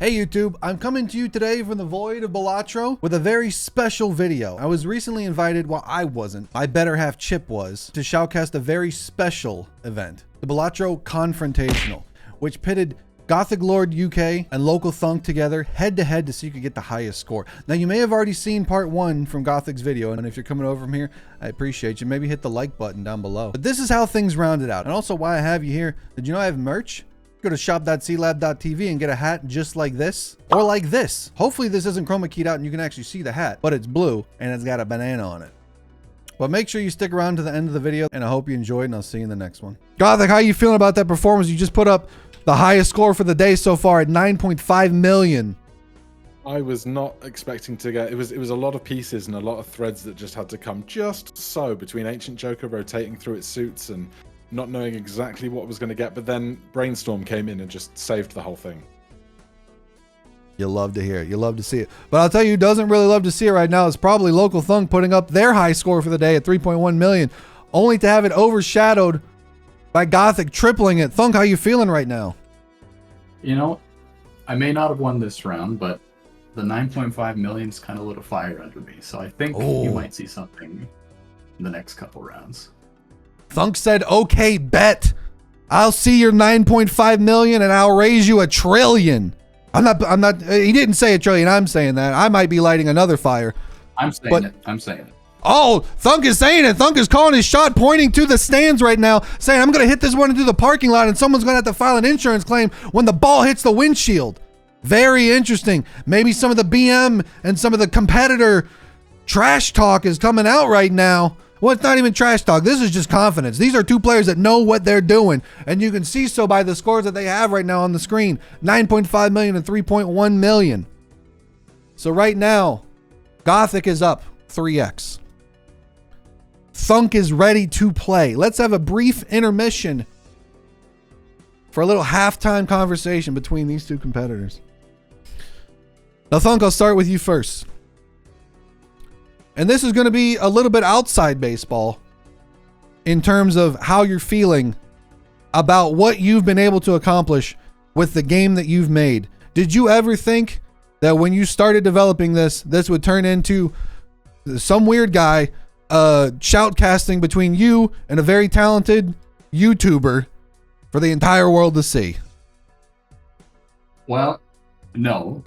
Hey YouTube, I'm coming to you today from the void of Balatro with a very special video. I was recently invited, well I wasn't, my better half Chip was, to shoutcast a very special event, the Balatro Confrontational, which pitted GothicLordUK and Localthunk together head to head to see who could get the highest score. Now you may have already seen part 1 from Gothic's video, and if you're coming over from here, I appreciate you. Maybe hit the like button down below. But this is how things rounded out, and also why I have you here. Did you know I have merch? Go to shop.clab.tv and get a hat just like this, or like this. Hopefully this isn't chroma keyed out and you can actually see the hat, but it's blue and it's got a banana on it. But make sure you stick around to the end of the video, and I hope you enjoyed, and I'll see you in the next one. Gothic, how you feeling about that performance? You just put up the highest score for the day so far at 9.5 million. I was not expecting to get, it was a lot of pieces and a lot of threads that just had to come just so between Ancient Joker rotating through its suits and not knowing exactly what was going to get, but then Brainstorm came in and just saved the whole thing. You love to hear it. You love to see it. But I'll tell you who doesn't really love to see it right now is probably Localthunk putting up their high score for the day at 3.1 million, only to have it overshadowed by Gothic tripling it. Thunk, how you feeling right now? You know, I may not have won this round, but the 9.5 million's kind of lit a fire under me, so I think you might see something in the next couple rounds. Thunk said, okay, bet. I'll see your 9.5 million and I'll raise you 1 trillion. I'm not, he didn't say 1 trillion. I'm saying that. I might be lighting another fire. I'm saying it. Oh, Thunk is saying it. Thunk is calling his shot, pointing to the stands right now, saying, I'm going to hit this one into the parking lot and someone's going to have to file an insurance claim when the ball hits the windshield. Very interesting. Maybe some of the BM and some of the competitor trash talk is coming out right now. Well, it's not even trash talk. This is just confidence. These are two players that know what they're doing, and you can see so by the scores that they have right now on the screen. 9.5 million and 3.1 million. So right now, Gothic is up 3x. Thunk is ready to play. Let's have a brief intermission for a little halftime conversation between these two competitors. Now, Thunk, I'll start with you first. And this is going to be a little bit outside baseball in terms of how you're feeling about what you've been able to accomplish with the game that you've made. Did you ever think that when you started developing this would turn into some weird guy shoutcasting between you and a very talented YouTuber for the entire world to see? Well, no.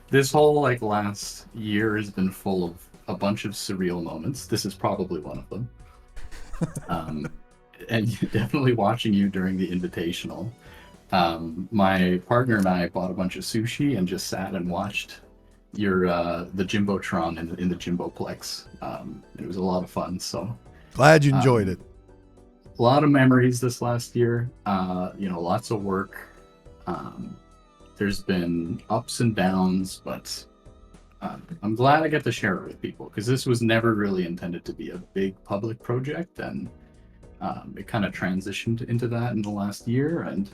This whole last year has been full of a bunch of surreal moments. This is probably one of them. And definitely watching you during the Invitational. My partner and I bought a bunch of sushi and just sat and watched your the Jimbotron in the Jimboplex. It was a lot of fun. So glad you enjoyed it. A lot of memories this last year. Lots of work. There's been ups and downs, but I'm glad I get to share it with people because this was never really intended to be a big public project, and it kind of transitioned into that in the last year, and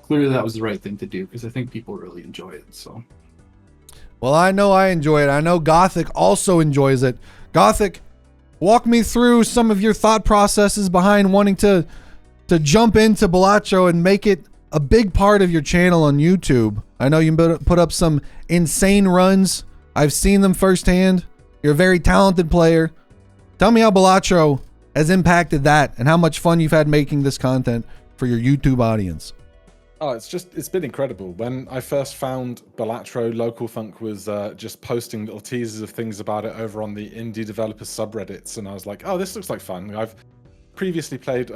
clearly that was the right thing to do because I think people really enjoy it. So, well, I know I enjoy it. I know Gothic also enjoys it. Gothic, walk me through some of your thought processes behind wanting to jump into Balatro and make it a big part of your channel on YouTube. I know you put up some insane runs. I've seen them firsthand. You're a very talented player. Tell me how Balatro has impacted that and how much fun you've had making this content for your YouTube audience. Oh, it's been incredible. When I first found Balatro, Localthunk was just posting little teasers of things about it over on the indie developers subreddits, and I was like, oh, this looks like fun. I've previously played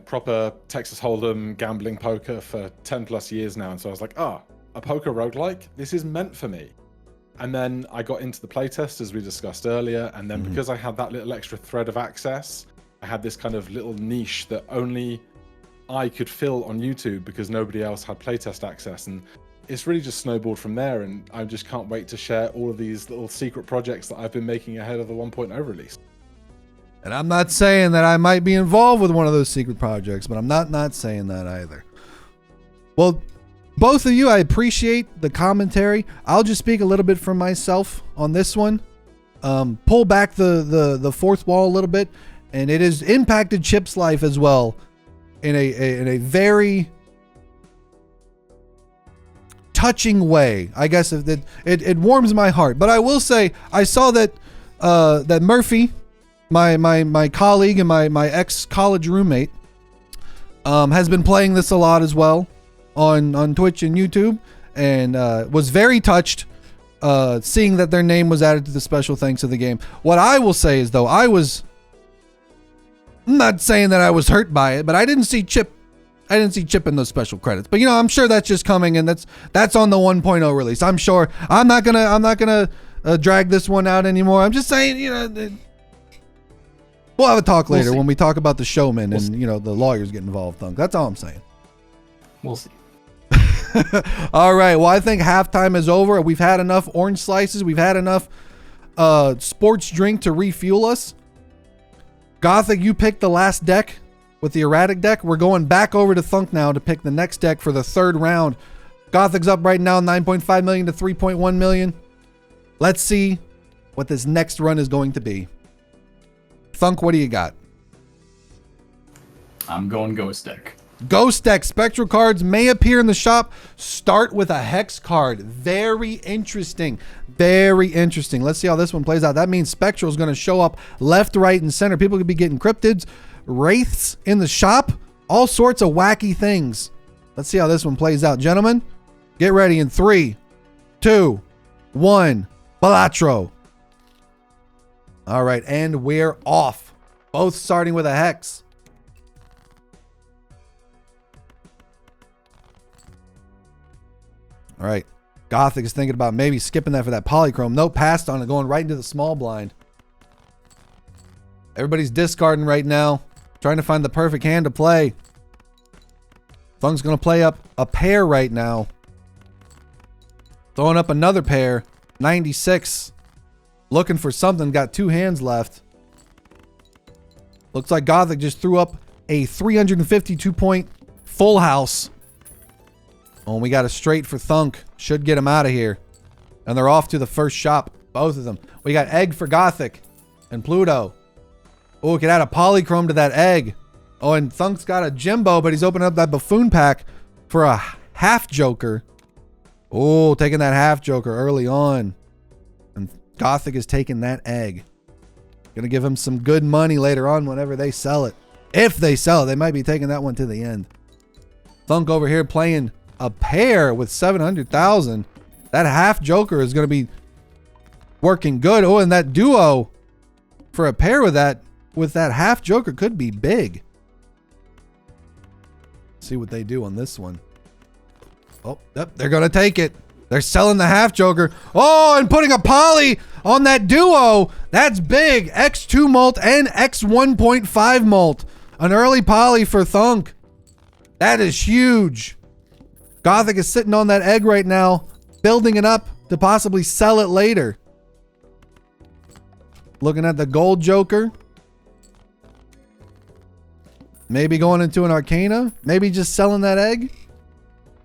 proper Texas Hold'em gambling poker for 10 plus years now, and so I was like, a poker roguelike, this is meant for me. And then I got into the playtest as we discussed earlier, and then because I had that little extra thread of access, I had this kind of little niche that only I could fill on YouTube because nobody else had playtest access, and it's really just snowballed from there, and I just can't wait to share all of these little secret projects that I've been making ahead of the 1.0 release. And I'm not saying that I might be involved with one of those secret projects, but I'm not saying that either. Well, both of you, I appreciate the commentary. I'll just speak a little bit for myself on this one. Pull back the fourth wall a little bit, and it has impacted Chip's life as well in a very touching way. I guess it warms my heart. But I will say, I saw that that Murphy, my colleague and my ex-college roommate, has been playing this a lot as well on Twitch and YouTube, and was very touched seeing that their name was added to the special thanks of the game. What I will say is, though, I'm not saying that I was hurt by it, but I didn't see Chip in those special credits. But I'm sure that's just coming, and that's on the 1.0 release. I'm sure. I'm not gonna drag this one out anymore. I'm just saying, we'll have a talk later when we talk about the showman and the lawyers get involved. That's all I'm saying. We'll see. All right. Well, I think halftime is over. We've had enough orange slices. We've had enough sports drink to refuel us. Gothic, you picked the last deck with the erratic deck. We're going back over to Thunk now to pick the next deck for the third round. Gothic's up right now 9.5 million to 3.1 million. Let's see what this next run is going to be. Thunk, what do you got? I'm going Ghost deck. Ghost deck. Spectral cards may appear in the shop. Start with a hex card. Very interesting. Very interesting. Let's see how this one plays out. That means Spectral is going to show up left, right, and center. People could be getting cryptids, wraiths in the shop, all sorts of wacky things. Let's see how this one plays out. Gentlemen, get ready in 3, 2, 1. Balatro. All right, and we're off. Both starting with a hex. All right. Gothic is thinking about maybe skipping that for that polychrome. Nope, passed on it, going right into the small blind. Everybody's discarding right now, trying to find the perfect hand to play. Thunk's going to play up a pair right now. Throwing up another pair. 96. Looking for something. Got 2 hands left. Looks like Gothic just threw up a 352-point full house. Oh, and we got a straight for Thunk. Should get him out of here. And they're off to the first shop. Both of them. We got egg for Gothic and Pluto. Oh, we could add a polychrome to that egg. Oh, and Thunk's got a Jimbo, but he's opening up that buffoon pack for a half Joker. Oh, taking that half Joker early on. And Gothic is taking that egg. Gonna give him some good money later on whenever they sell it. If they sell it, they might be taking that one to the end. Thunk over here playing a pair with 700,000. That half Joker is going to be working good. Oh, and that duo for a pair with that half Joker could be big. See what they do on this one. Oh, yep, they're going to take it. They're selling the half Joker. Oh, and putting a poly on that duo. That's big. X2 mult and X1.5 mult. An early poly for Thunk. That is huge. Gothic is sitting on that egg right now, building it up to possibly sell it later. Looking at the gold Joker. Maybe going into an Arcana. Maybe just selling that egg.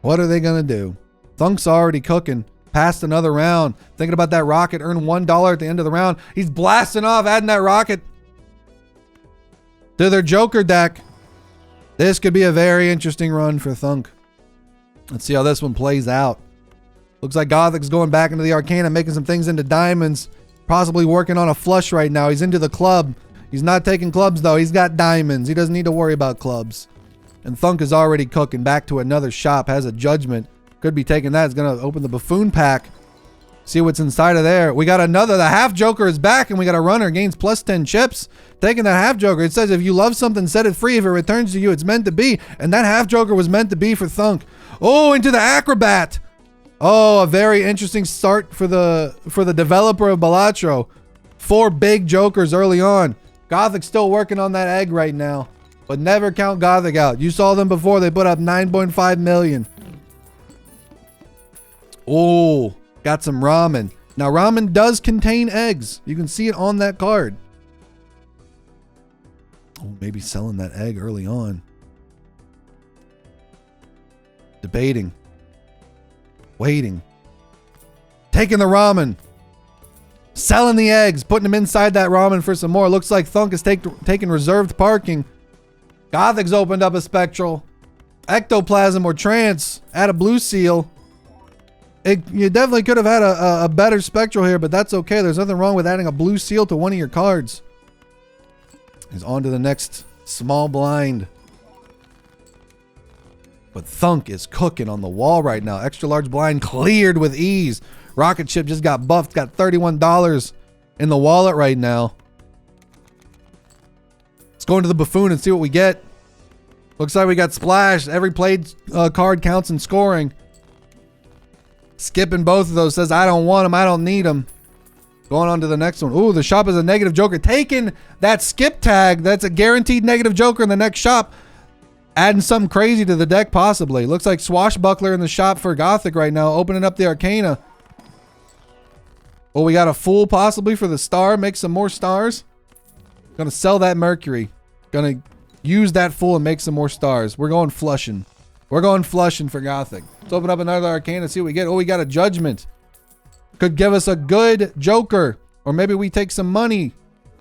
What are they going to do? Thunk's already cooking. Passed another round. Thinking about that rocket. Earn $1 at the end of the round. He's blasting off, adding that rocket to their Joker deck. This could be a very interesting run for Thunk. Let's see how this one plays out. Looks like Gothic's going back into the Arcana, making some things into diamonds. Possibly working on a flush right now. He's into the club. He's not taking clubs, though. He's got diamonds. He doesn't need to worry about clubs. And Thunk is already cooking. Back to another shop. Has a judgment. Could be taking that. He's going to open the buffoon pack. See what's inside of there. We got another. The half Joker is back, and we got a runner. Gains plus 10 chips. Taking that half Joker. It says if you love something, set it free. If it returns to you, it's meant to be. And that half Joker was meant to be for Thunk. Oh, into the acrobat. Oh, a very interesting start for the developer of Balatro. 4 big Jokers early on. Gothic's still working on that egg right now. But never count Gothic out. You saw them before. They put up 9.5 million. Oh, got some ramen. Now, ramen does contain eggs. You can see it on that card. Oh, maybe selling that egg early on. Debating. Waiting. Taking the ramen. Selling the eggs. Putting them inside that ramen for some more. Looks like Thunk is taking reserved parking. Gothic's opened up a spectral. Ectoplasm or trance. Add a blue seal. You definitely could have had a better spectral here, but that's okay. There's nothing wrong with adding a blue seal to one of your cards. He's on to the next small blind. But Thunk is cooking on the wall right now. Extra large blind cleared with ease. Rocket Ship just got buffed. Got $31 in the wallet right now. Let's go into the buffoon and see what we get. Looks like we got Splash. Every played card counts in scoring. Skipping both of those says, I don't want them. I don't need them. Going on to the next one. Ooh, the shop is a negative joker. Taking that skip tag. That's a guaranteed negative joker in the next shop. Adding something crazy to the deck, possibly. Looks like Swashbuckler in the shop for Gothic right now. Opening up the Arcana. Well, we got a Fool possibly for the star. Make some more stars. Gonna sell that Mercury. Gonna use that Fool and make some more stars. We're going flushing. We're going flushing for Gothic. Let's open up another Arcana, see what we get. Oh, we got a Judgment. Could give us a good Joker. Or maybe we take some money.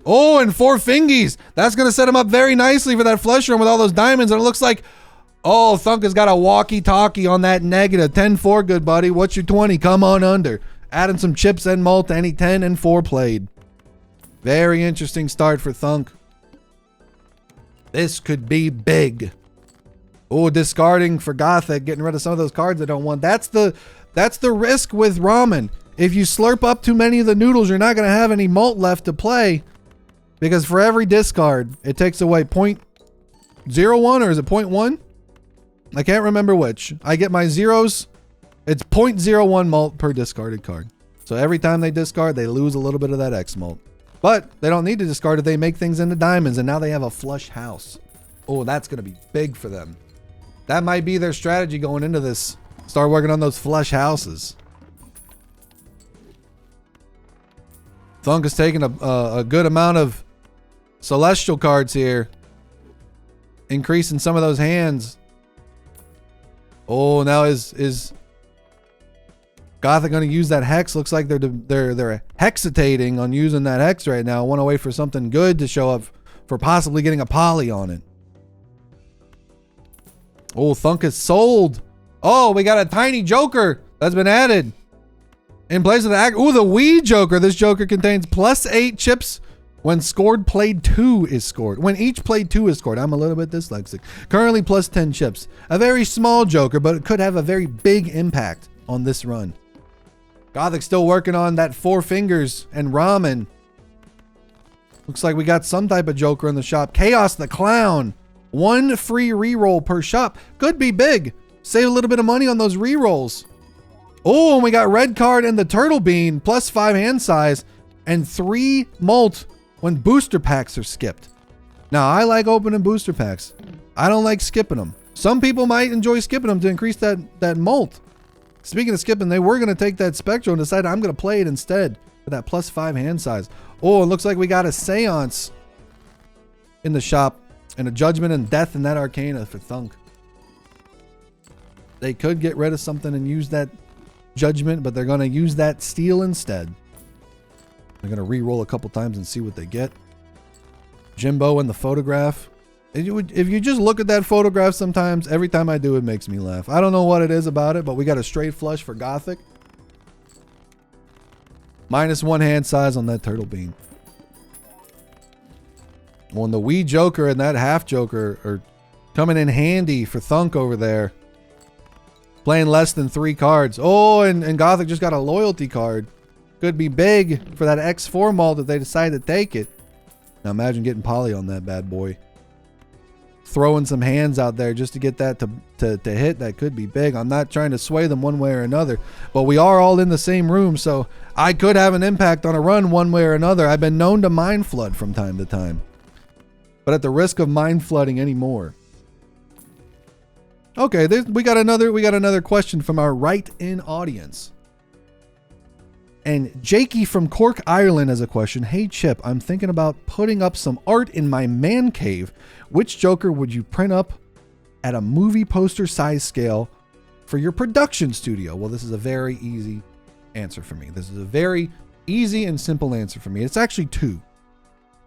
Oh, and 4 fingies. That's going to set him up very nicely for that flush run with all those diamonds. And it looks like, oh, Thunk has got a walkie-talkie on that negative. 10-4, good buddy. What's your 20? Come on under. Adding some chips and malt to any 10 and 4 played. Very interesting start for Thunk. This could be big. Oh, discarding for Gothic, getting rid of some of those cards I don't want. That's the risk with ramen. If you slurp up too many of the noodles, you're not going to have any malt left to play. Because for every discard, it takes away 0.01 or is it 0.1? I can't remember which. I get my zeros. It's 0.01 malt per discarded card. So every time they discard, they lose a little bit of that X malt. But they don't need to discard it. They make things into diamonds, and now they have a flush house. Oh, that's going to be big for them. That might be their strategy going into this. Start working on those flush houses. Thunk is taking a good amount of celestial cards here. Increasing some of those hands. Oh, now is Gothic going to use that hex? Looks like they're hexitating on using that hex right now. Want to wait for something good to show up for possibly getting a poly on it. Oh, Thunk is sold. Oh, we got a tiny Joker that's been added. In place of the the Wii Joker. This Joker contains +8 chips when scored played 2 is scored. When each played 2 is scored. I'm a little bit dyslexic. Currently +10 chips. A very small Joker, but it could have a very big impact on this run. Gothic's still working on that 4 fingers and ramen. Looks like we got some type of Joker in the shop. Chaos the Clown. 1 free reroll per shop. Could be big. Save a little bit of money on those rerolls. Oh, and we got red card and the Turtle Bean. +5 hand size. And 3 malt when booster packs are skipped. Now, I like opening booster packs. I don't like skipping them. Some people might enjoy skipping them to increase that malt. Speaking of skipping, they were going to take that Spectral and decide I'm going to play it instead for that +5 hand size. Oh, it looks like we got a Seance in the shop and a Judgment and Death in that Arcana for Thunk. They could get rid of something and use that Judgment, but they're going to use that Steel instead. They're going to re-roll a couple times and see what they get. Jimbo and the photograph. If you just look at that photograph sometimes, every time I do, it makes me laugh. I don't know what it is about it, but we got a straight flush for Gothic. -1 hand size on that Turtle Bean. Well, and the Wii Joker and that half Joker are coming in handy for Thunk over there. Playing less than 3 cards. Oh, and Gothic just got a loyalty card. Could be big for that X4 malt if they decide to take it. Now imagine getting poly on that bad boy. Throwing some hands out there just to get that to hit. That could be big. I'm not trying to sway them one way or another, but we are all in the same room, so I could have an impact on a run one way or another. I've been known to mind flood from time to time, but at the risk of mind flooding anymore. Okay, we got another question from our write-in audience. And Jakey from Cork, Ireland has a question. Hey Chip, I'm thinking about putting up some art in my man cave. Which Joker would you print up at a movie poster size scale for your production studio? Well, this is a very easy answer for me. This is a very easy and simple answer for me. It's actually 2.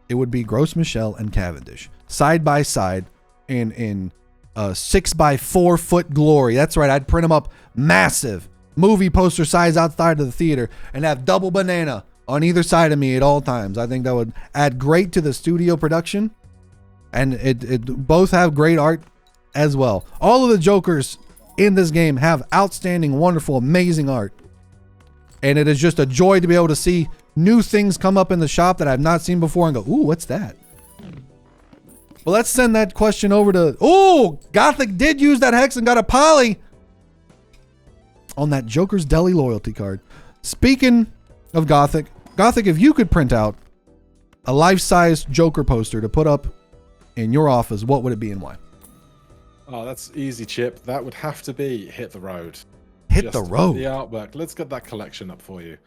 It would be Gros Michel and Cavendish side by side in 6x4 foot glory. That's right. I'd print them up massive movie poster size outside of the theater and have double banana on either side of me at all times. I think that would add great to the studio production, and it both have great art as well. All of the Jokers in this game have outstanding, wonderful, amazing art, and it is just a joy to be able to see new things come up in the shop that I've not seen before and go, ooh, what's that? Well, let's send that question over to, ooh, Gothic did use that hex and got a poly on that Joker's Deli loyalty card. Speaking of Gothic, if you could print out a life-size Joker poster to put up in your office, what would it be and why? Oh, that's easy, Chip. That would have to be Hit the Road. Hit the Road. The artwork. Let's get that collection up for you.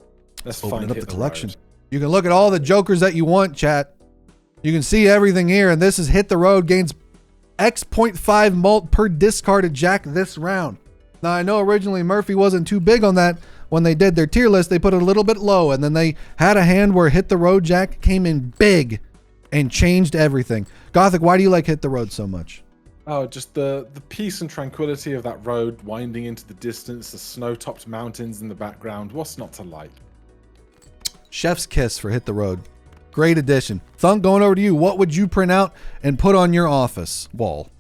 Let's open find up Hit the collection. Road. You can look at all the Jokers that you want, chat. You can see everything here, and this is Hit the Road, gains X 0.5 mult per discarded jack this round. Now, I know originally Murphy wasn't too big on that. When they did their tier list, they put it a little bit low, and then they had a hand where Hit the Road jack came in big and changed everything. Gothic, why do you like Hit the Road so much? Oh, just the peace and tranquility of that road winding into the distance, the snow-topped mountains in the background. What's not to like? Chef's kiss for Hit the Road. Great addition. Thunk, going over to you. What would you print out and put on your office wall?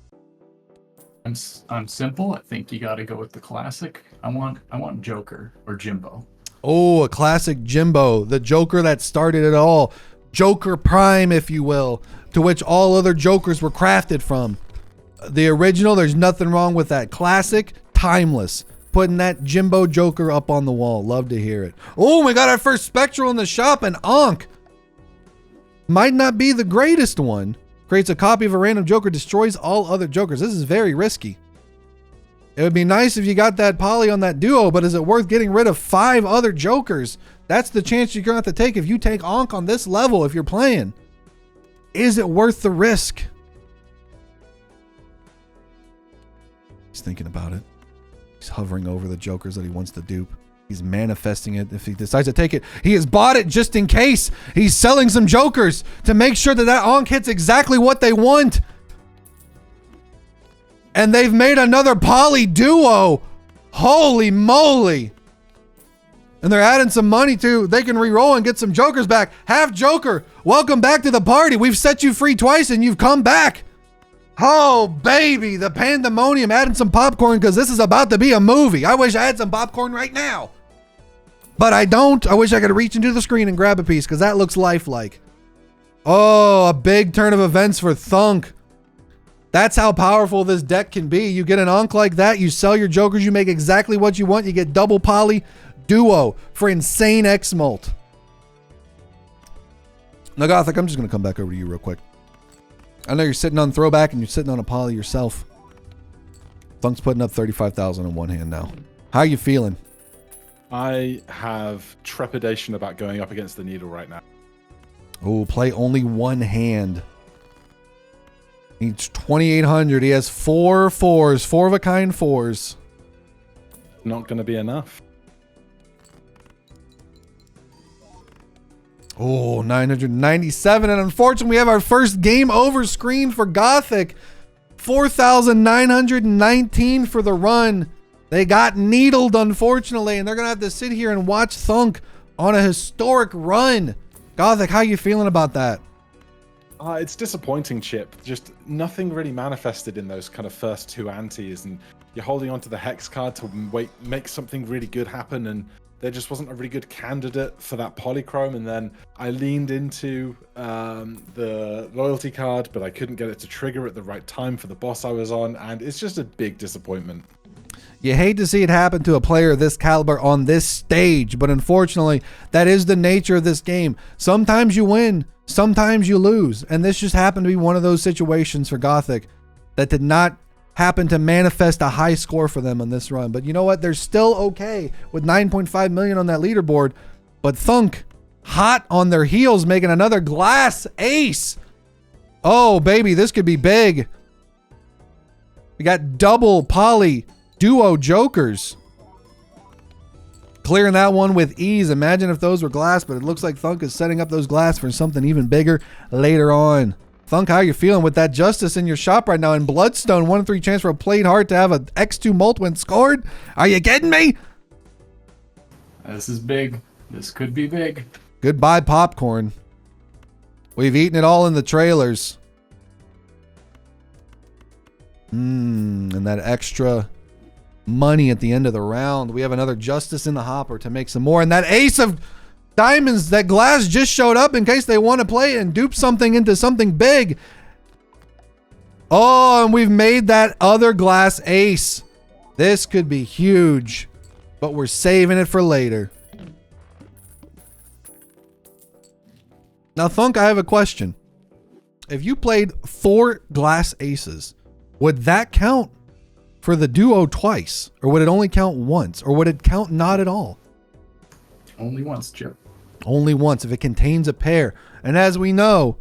I'm simple. I think you got to go with the classic. I want Joker or Jimbo. Oh, a classic Jimbo, the Joker that started it all. Joker Prime, if you will, to which all other Jokers were crafted from. The original, there's nothing wrong with that. Classic, timeless. Putting that Jimbo Joker up on the wall. Love to hear it. Oh, we got our first Spectral in the shop, and Ankh. Might not be the greatest one. Creates a copy of a random Joker, destroys all other Jokers. This is very risky. It would be nice if you got that poly on that duo, but is it worth getting rid of 5 other Jokers? That's the chance you're going to have to take if you take Ankh on this level if you're playing. Is it worth the risk? He's thinking about it. He's hovering over the Jokers that he wants to dupe. He's manifesting it if he decides to take it. He has bought it just in case. He's selling some Jokers to make sure that Ankh hits exactly what they want. And they've made another poly duo. Holy moly. And they're adding some money too. They can re-roll and get some Jokers back. Half Joker, welcome back to the party. We've set you free twice and you've come back. Oh, baby, the pandemonium, adding some popcorn because this is about to be a movie. I wish I had some popcorn right now. But I don't. I wish I could reach into the screen and grab a piece because that looks lifelike. Oh, a big turn of events for Thunk. That's how powerful this deck can be. You get an Ankh like that, you sell your Jokers, you make exactly what you want. You get double poly duo for insane X-Molt. Now, Gothic, I'm just going to come back over to you real quick. I know you're sitting on throwback and you're sitting on a poly yourself. Thunk's putting up 35,000 in one hand now. How are you feeling? I have trepidation about going up against the needle right now. Oh, play only one hand. Needs 2,800. He has 4 4s, 4 of a kind 4s. Not going to be enough. Oh, 997. And unfortunately, we have our first game over screen for Gothic. 4,919 for the run. They got needled, unfortunately, and they're going to have to sit here and watch Thunk on a historic run. Gothic, how you feeling about that? It's disappointing, Chip. Just nothing really manifested in those kind of first 2 antes, and you're holding onto the Hex card to make something really good happen, and there just wasn't a really good candidate for that polychrome. And then I leaned into the loyalty card, but I couldn't get it to trigger at the right time for the boss I was on, and it's just a big disappointment. You hate to see it happen to a player of this caliber on this stage, but unfortunately, that is the nature of this game. Sometimes you win, sometimes you lose, and this just happened to be one of those situations for Gothic that did not happen to manifest a high score for them on this run. But you know what? They're still okay with 9.5 million on that leaderboard. But Thunk, hot on their heels, making another glass ace. Oh, baby, this could be big. We got double poly duo Jokers. Clearing that one with ease. Imagine if those were glass, but it looks like Thunk is setting up those glass for something even bigger later on. Thunk, how you feeling with that Justice in your shop right now? And Bloodstone, 1 in 3 chance for a played hard to have an X2 mult when scored? Are you kidding me? This is big. This could be big. Goodbye, popcorn. We've eaten it all in the trailers. And that extra money at the end of the round. We have another justice in the hopper to make some more. And that ace of diamonds, that glass just showed up in case they want to play and dupe something into something big. Oh, and we've made that other glass ace. This could be huge, but we're saving it for later. Now, Thunk, I have a question. If you played 4 glass aces, would that count for the duo twice? Or would it only count once? Or would it count not at all? Only once, Chip. Only once if it contains a pair. And as we know,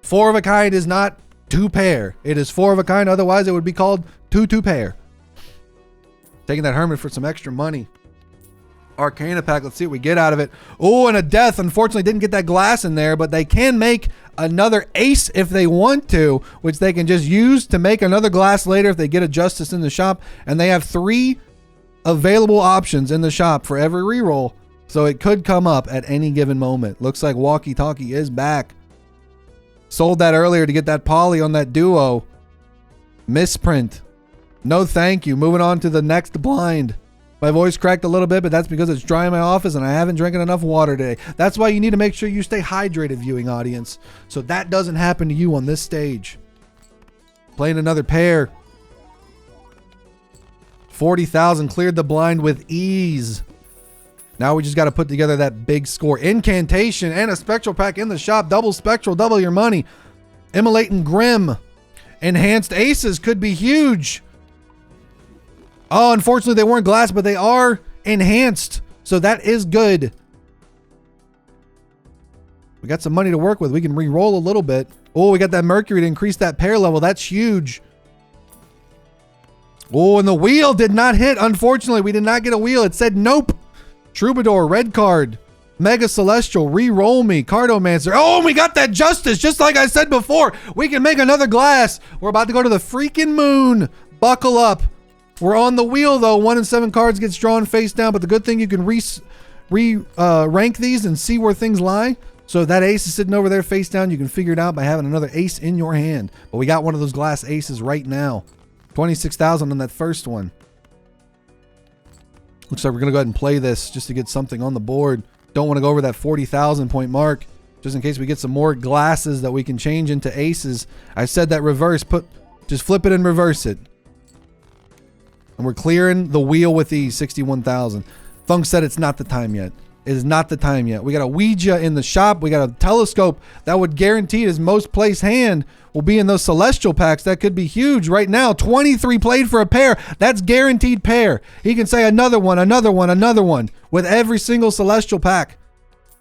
4 of a kind is not 2 pair. It is 4 of a kind. Otherwise, it would be called 2 pair. Taking that hermit for some extra money. Arcana pack. Let's see what we get out of it. Oh, and a death. Unfortunately, didn't get that glass in there, but they can make another ace if they want to, which they can just use to make another glass later if they get a justice in the shop. And they have 3 available options in the shop for every reroll. So it could come up at any given moment. Looks like Walkie Talkie is back. Sold that earlier to get that poly on that duo. Misprint. No thank you. Moving on to the next blind. My voice cracked a little bit, but that's because it's dry in my office and I haven't drinking enough water today. That's why you need to make sure you stay hydrated, viewing audience, so that doesn't happen to you on this stage. Playing another pair. 40,000 cleared the blind with ease. Now we just got to put together that big score. Incantation and a spectral pack in the shop. Double spectral, double your money. Immolating Grim. Enhanced aces could be huge. Oh, unfortunately, they weren't glass, but they are enhanced. So that is good. We got some money to work with. We can re-roll a little bit. Oh, we got that Mercury to increase that pair level. That's huge. Oh, and the wheel did not hit. Unfortunately, we did not get a wheel. It said nope. Troubadour, red card. Mega Celestial, re-roll me. Cardomancer. Oh, and we got that Justice, just like I said before. We can make another glass. We're about to go to the freaking moon. Buckle up. We're on the wheel, though. 1 in 7 cards gets drawn face down, but the good thing, you can rank these and see where things lie. So if that ace is sitting over there face down, you can figure it out by having another ace in your hand. But we got one of those glass aces right now. 26,000 on that first one. Looks like we're going to go ahead and play this just to get something on the board. Don't want to go over that 40,000 point mark, just in case we get some more glasses that we can change into aces. I said that reverse. Just flip it and reverse it. And we're clearing the wheel with these 61,000. Thunk said it's not the time yet. It is not the time yet. We got a Ouija in the shop. We got a telescope that would guarantee his most placed hand will be in those celestial packs. That could be huge right now. 23 played for a pair. That's guaranteed pair. He can say another one, another one, another one with every single celestial pack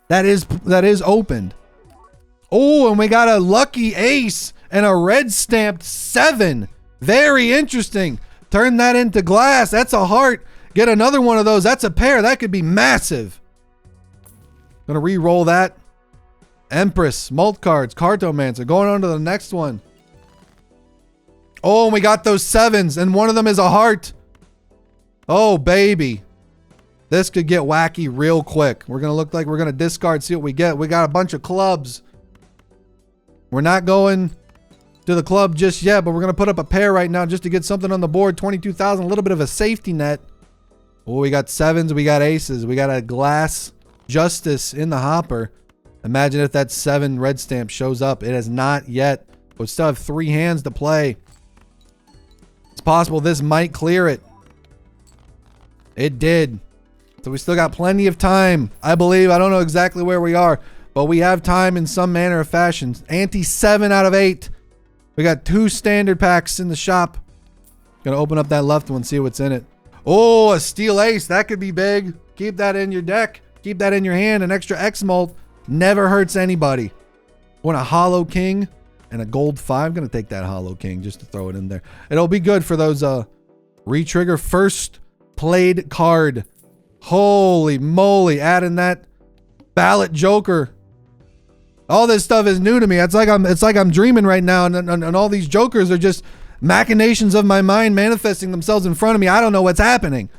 that is opened. Oh, and we got a lucky ace and a red stamped 7. Very interesting. Turn that into glass. That's a heart. Get another one of those. That's a pair. That could be massive. Gonna re-roll that. Empress, Mult cards, Cartomancer. Going on to the next one. Oh, and we got those 7s, and one of them is a heart. Oh, baby. This could get wacky real quick. We're gonna look like we're gonna discard, see what we get. We got a bunch of clubs. We're not going to the club just yet, but we're gonna put up a pair right now just to get something on the board. 22,000, a little bit of a safety net. Oh, we got 7s, we got aces, we got a glass Justice in the hopper. Imagine if that 7 red stamp shows up. It has not yet, but we still have 3 hands to play. It's possible this might clear it. It did. So we still got plenty of time, I believe. I don't know exactly where we are, but we have time in some manner of fashion. Ante 7 out of 8. We got 2 standard packs in the shop. Gonna open up that left one, see what's in it. Oh, a steel ace. That could be big. Keep that in your deck. Keep that in your hand. An extra X-Molt never hurts anybody. Want a Hollow King and a gold 5. Gonna take that Hollow King just to throw it in there. It'll be good for those re-trigger first played card. Holy moly. Adding that Ballot Joker. All this stuff is new to me. It's like I'm dreaming right now, and all these jokers are just machinations of my mind manifesting themselves in front of me. I don't know what's happening.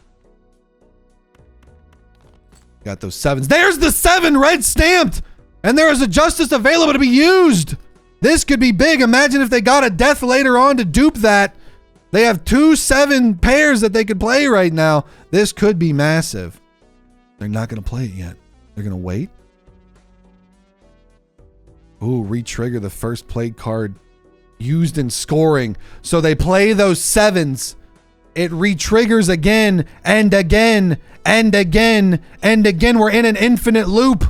Got those 7s. There's the 7 red stamped. And there is a justice available to be used. This could be big. Imagine if they got a death later on to dupe that. They have 2 7 pairs that they could play right now. This could be massive. They're not going to play it yet. They're going to wait. Ooh, re-trigger the first played card used in scoring. So they play those 7s. It re-triggers again and again and again and again. We're in an infinite loop.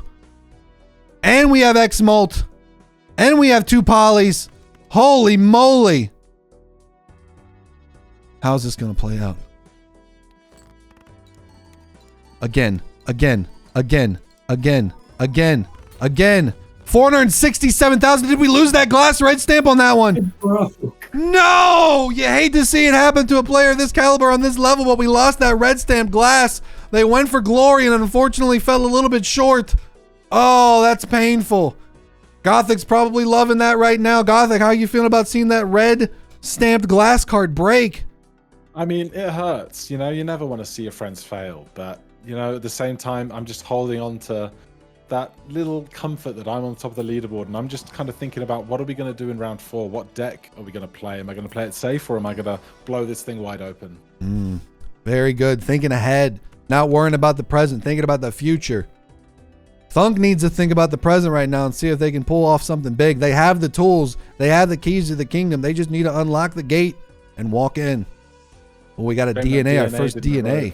And we have X-Molt. And we have 2 polys. Holy moly. How's this going to play out? Again. 467,000. Did we lose that glass red stamp on that one? No! You hate to see it happen to a player of this caliber on this level, but we lost that red stamp glass. They went for glory and unfortunately fell a little bit short. Oh, that's painful. Gothic's probably loving that right now. Gothic, how are you feeling about seeing that red stamped glass card break? I mean, it hurts. You know, you never want to see your friends fail. But, you know, at the same time, I'm just holding on to that little comfort that I'm on top of the leaderboard. And I'm just kind of thinking about what are we going to do in round 4? What deck are we going to play? Am I going to play it safe or am I going to blow this thing wide open? Very good. Thinking ahead. Not worrying about the present. Thinking about the future. Thunk needs to think about the present right now and see if they can pull off something big. They have the tools. They have the keys to the kingdom. They just need to unlock the gate and walk in. Well, we got a DNA, our first DNA.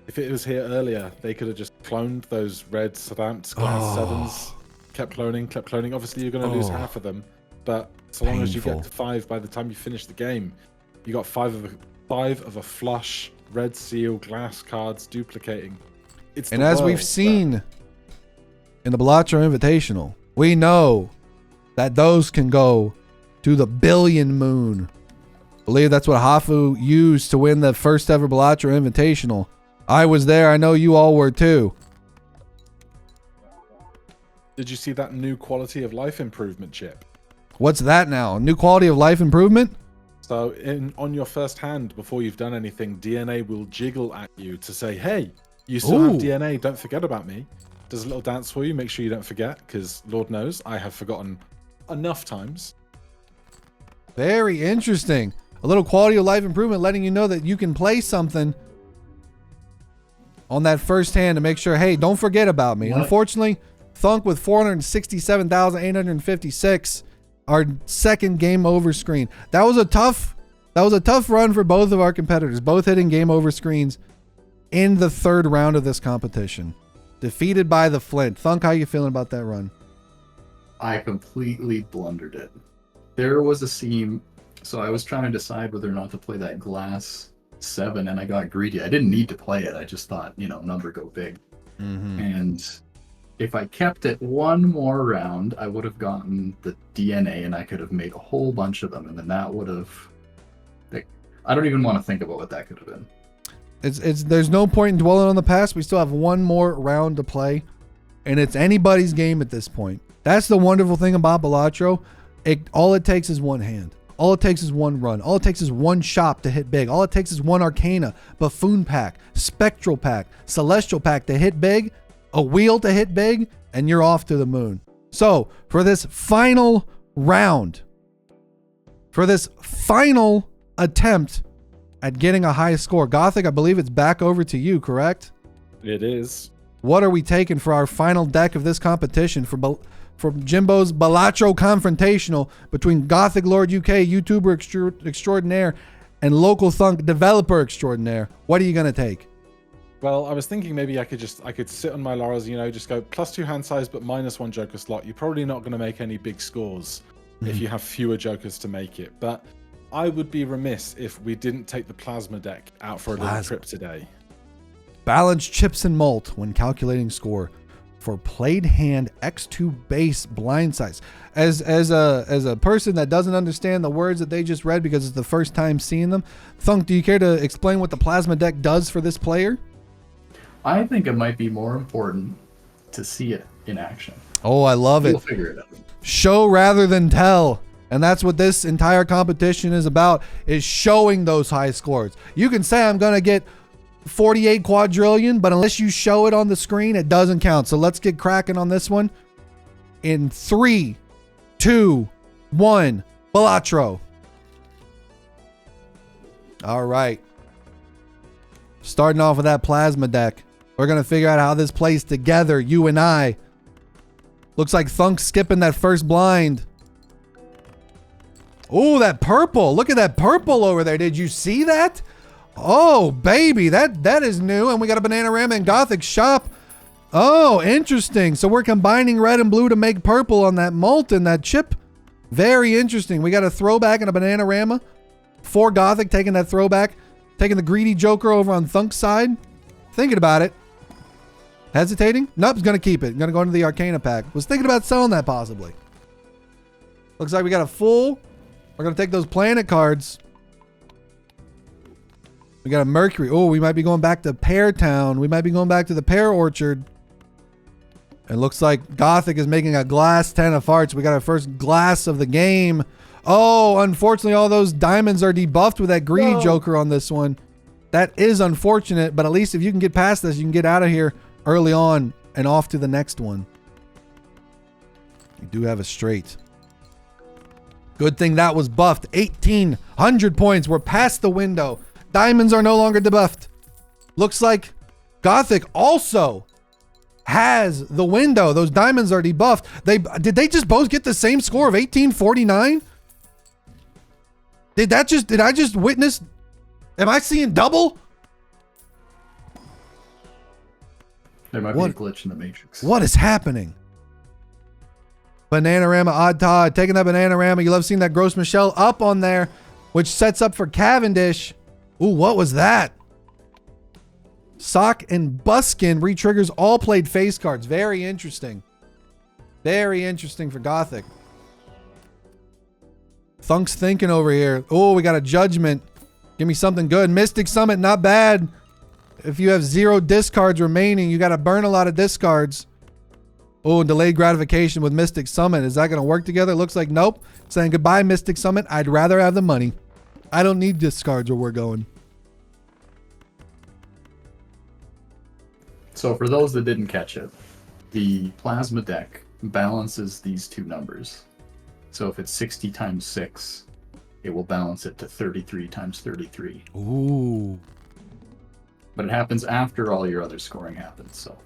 If it was here earlier, they could have just cloned those red stamped glass 7s. Kept cloning. Obviously, you're going to lose half of them. But so long as you get to 5 by the time you finish the game, you got 5 of a flush, red seal, glass cards duplicating. And as we've seen in the Balatro Invitational, we know that those can go to the billion moon. I believe that's what Hafu used to win the first ever Balatro Invitational. I was there. I know you all were too. Did you see that new quality of life improvement chip? What's that now? New quality of life improvement? So on your first hand, before you've done anything, DNA will jiggle at you to say, hey, you still have DNA. Don't forget about me. Does a little dance for you. Make sure you don't forget, because Lord knows I have forgotten enough times. Very interesting. A little quality of life improvement letting you know that you can play something on that first hand to make sure, hey, don't forget about me. What? Unfortunately, Thunk with 467,856, our second game over screen. That was a tough run for both of our competitors, both hitting game over screens in the third round of this competition. Defeated by the Flint. Thunk, how you feeling about that run? I completely blundered it. There was a seam, so I was trying to decide whether or not to play that glass 7, and I got greedy. I didn't need to play it. I just thought, you know, number go big. And if I kept it one more round, I would have gotten the DNA, and I could have made a whole bunch of them, and then that would have... I don't even want to think about what that could have been. There's no point in dwelling on the past. We still have one more round to play, and it's anybody's game at this point. That's the wonderful thing about Balatro. All it takes is one hand. All it takes is one run. All it takes is one shop to hit big. All it takes is one Arcana, Buffoon pack, Spectral pack, Celestial pack to hit big, a wheel to hit big, and you're off to the moon. So for this final round, for this final attempt at getting a high score, Gothic, I believe it's back over to you, correct? It is. What are we taking for our final deck of this competition from Jimbo's Balatro Confrontational between GothicLordUK, YouTuber extraordinaire, and Localthunk developer extraordinaire? What are you going to take? Well, I was thinking maybe I could sit on my laurels, you know, just go +2 hand size, but -1 joker slot. You're probably not going to make any big scores if you have fewer jokers to make it. But I would be remiss if we didn't take the plasma deck out for a little trip today. Balance chips and malt when calculating score for played hand X2 base blind size. As a person that doesn't understand the words that they just read because it's the first time seeing them, Thunk, do you care to explain what the plasma deck does for this player? I think it might be more important to see it in action. Oh, I love it. You'll figure it out. Show rather than tell. And that's what this entire competition is about, is showing those high scores. You can say I'm going to get 48 quadrillion, but unless you show it on the screen, it doesn't count. So let's get cracking on this one. In 3, 2, 1, Balatro. All right. Starting off with that plasma deck. We're going to figure out how this plays together, you and I. Looks like Thunk's skipping that first blind. Oh, that purple. Look at that purple over there. Did you see that? Oh, baby. That is new. And we got a Bananarama and Gothic shop. Oh, interesting. So we're combining red and blue to make purple on that molten, that chip. Very interesting. We got a throwback and a Bananarama. 4 Gothic taking that throwback. Taking the greedy Joker over on Thunk's side. Thinking about it. Hesitating? Nope, going to keep it. Going to go into the Arcana pack. Was thinking about selling that possibly. Looks like we got a full. We're going to take those planet cards. We got a Mercury. Oh, we might be going back to Pear Town. We might be going back to the Pear Orchard. It looks like Gothic is making a glass 10 of hearts. We got our first glass of the game. Oh, unfortunately, all those diamonds are debuffed with that greedy Joker on this one. That is unfortunate, but at least if you can get past this, you can get out of here early on and off to the next one. You do have a straight. Good thing that was buffed. 1,800 points. We're past the window. Diamonds are no longer debuffed. Looks like Gothic also has the window. Those diamonds are debuffed. Did they just both get the same score of 1849? Did I just witness? Am I seeing double? There might be a glitch in the Matrix. What is happening? Bananarama, Odd Todd, taking that Bananarama. You love seeing that Gross Michelle up on there, which sets up for Cavendish. Ooh, what was that? Sock and Buskin re-triggers all played face cards. Very interesting. Very interesting for Gothic. Thunk's thinking over here. Oh, we got a Judgment. Give me something good. Mystic Summit, not bad. If you have 0 discards remaining, you got to burn a lot of discards. Oh, delayed gratification with Mystic Summit. Is that going to work together? Looks like nope. Saying goodbye, Mystic Summit. I'd rather have the money. I don't need discards where we're going. So for those that didn't catch it, the plasma deck balances these two numbers. So if it's 60 times 6, it will balance it to 33 times 33. Ooh. But it happens after all your other scoring happens, so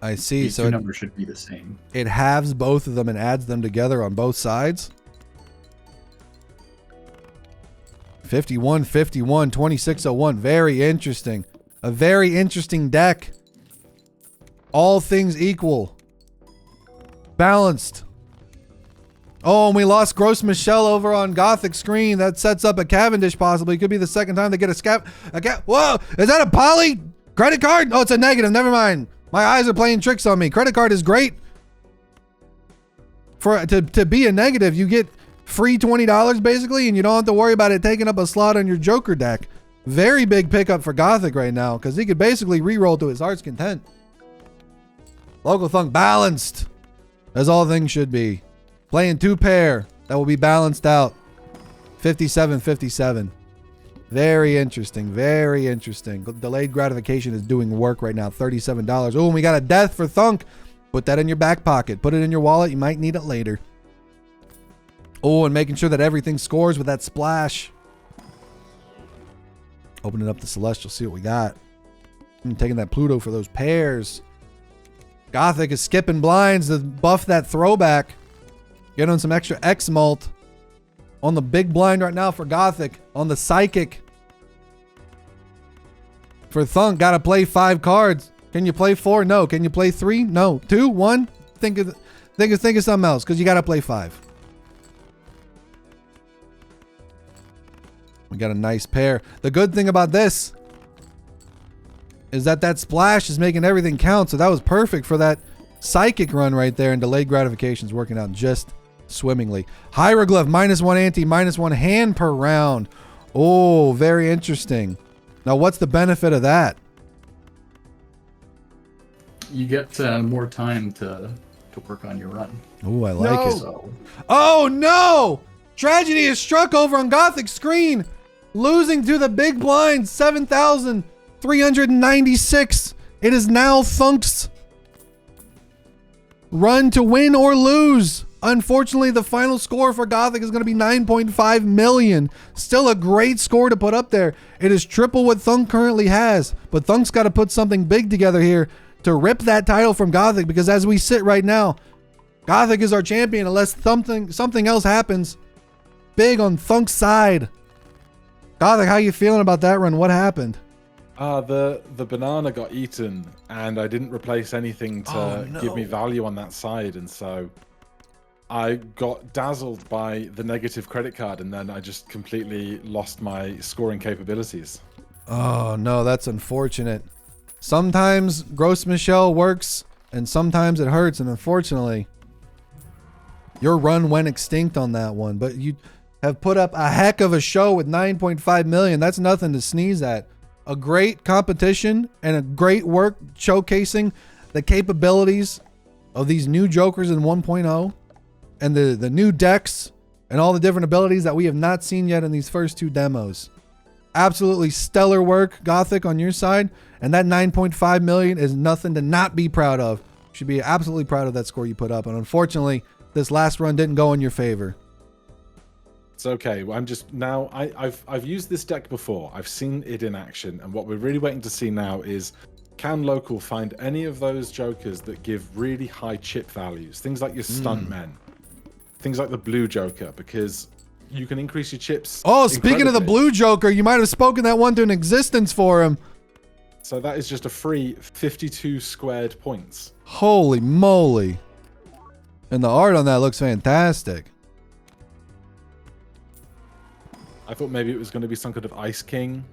I see. these So two numbers should be the same. it halves both of them and adds them together on both sides. 51, 51, 2601. Very interesting. A very interesting deck. All things equal. Balanced. Oh, and we lost Gross Michelle over on Gothic screen. That sets up a Cavendish possibly. Could be the second time they get Whoa, is that a poly credit card? Oh, it's a negative. Never mind. My eyes are playing tricks on me. Credit card is great. To be a negative, you get free $20 basically, and you don't have to worry about it taking up a slot on your Joker deck. Very big pickup for Gothic right now, because he could basically re-roll to his heart's content. Localthunk balanced, as all things should be. Playing 2 pair. That will be balanced out. 57-57. Very interesting. Very interesting. Delayed gratification is doing work right now. $37. Oh, and we got a death for Thunk. Put that in your back pocket. Put it in your wallet. You might need it later. Oh, and making sure that everything scores with that splash. Opening up the Celestial. See what we got. Taking that Pluto for those pairs. Gothic is skipping blinds to buff that throwback. Get on some extra X mult on the big blind right now for Gothic. On the Psychic. For Thunk, gotta play 5 cards. Can you play 4? No. Can you play 3? No. 2? 1? Think of something else, because you gotta play 5. We got a nice pair. The good thing about this is that splash is making everything count. So that was perfect for that Psychic run right there, and delayed gratification is working out just swimmingly. Hieroglyph, -1 ante, -1 hand per round. Oh, very interesting. Now, what's the benefit of that? You get more time to work on your run. Oh, I like it. So, Oh, no! Tragedy is struck over on Gothic screen. Losing to the big blind, 7,000 396. It is now Thunk's run to win or lose. Unfortunately, the final score for Gothic is going to be 9.5 million. Still a great score to put up there. It is triple what Thunk currently has, but Thunk's got to put something big together here to rip that title from Gothic, because as we sit right now, Gothic is our champion unless something else happens big on Thunk's side. Gothic, how you feeling about that run? What happened? The banana got eaten, and I didn't replace anything to give me value on that side, and so I got dazzled by the negative credit card, and then I just completely lost my scoring capabilities. Oh no, that's unfortunate. Sometimes Gross Michelle works, and sometimes it hurts, and unfortunately, your run went extinct on that one. But you have put up a heck of a show with 9.5 million. That's nothing to sneeze at. A great competition and a great work showcasing the capabilities of these new Jokers in 1.0 and the new decks and all the different abilities that we have not seen yet in these first two demos. Absolutely stellar work, Gothic, on your side. And that 9.5 million is nothing to not be proud of. You should be absolutely proud of that score you put up. And unfortunately, this last run didn't go in your favor. It's okay. I'm just now. I've used this deck before. I've seen it in action, and what we're really waiting to see now is, can Local find any of those Jokers that give really high chip values? Things like your stunt men, things like the blue Joker, because you can increase your chips. Oh, speaking of the blue Joker, you might have spoken that one to an existence for him. So that is just a free 52 squared points. Holy moly! And the art on that looks fantastic. I thought maybe it was going to be some kind of Ice King,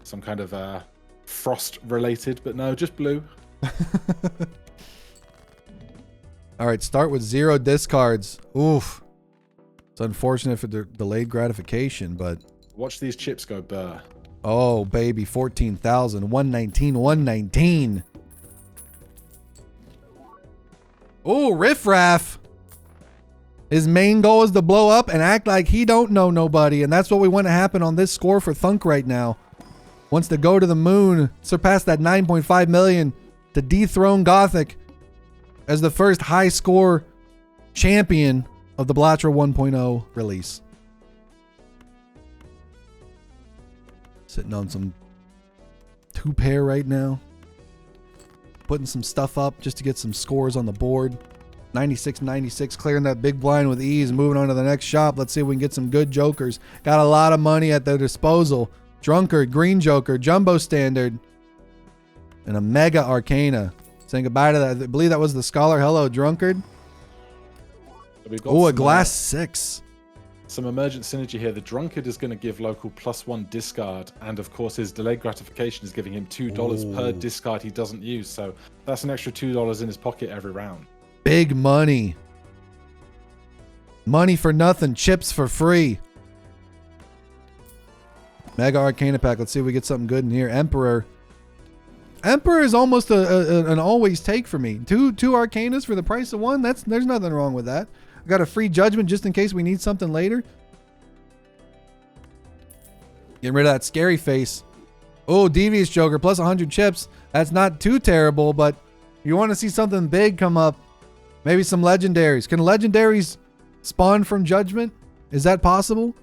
some kind of frost related, but no, just blue. All right, start with 0 discards. Oof. It's unfortunate for the delayed gratification, but watch these chips go burr. Oh, baby, 14,000, 119, 119. Oh, riffraff. His main goal is to blow up and act like he don't know nobody, and that's what we want to happen on this score for Thunk right now. Wants to go to the moon, surpass that 9.5 million to dethrone Gothic as the first high score champion of the Balatro 1.0 release. Sitting on some 2-pair right now. Putting some stuff up just to get some scores on the board. 96-96, clearing that big blind with ease, moving on to the next shop. Let's see if we can get some good Jokers. Got a lot of money at their disposal. Drunkard, Green Joker, Jumbo Standard, and a Mega Arcana. Saying goodbye to that. I believe that was the Scholar. Hello, Drunkard. Oh, a Glass 6. Some emergent synergy here. The Drunkard is going to give Local +1 discard, and of course his delayed gratification is giving him $2 per discard he doesn't use. So that's an extra $2 in his pocket every round. Big money. Money for nothing. Chips for free. Mega Arcana pack. Let's see if we get something good in here. Emperor. Emperor is almost an always take for me. Two Arcanas for the price of one. There's nothing wrong with that. I got a free Judgment just in case we need something later. Getting rid of that scary face. Oh, Devious Joker plus 100 chips. That's not too terrible, but you want to see something big come up. Maybe some legendaries. Can legendaries spawn from Judgment? Is that possible?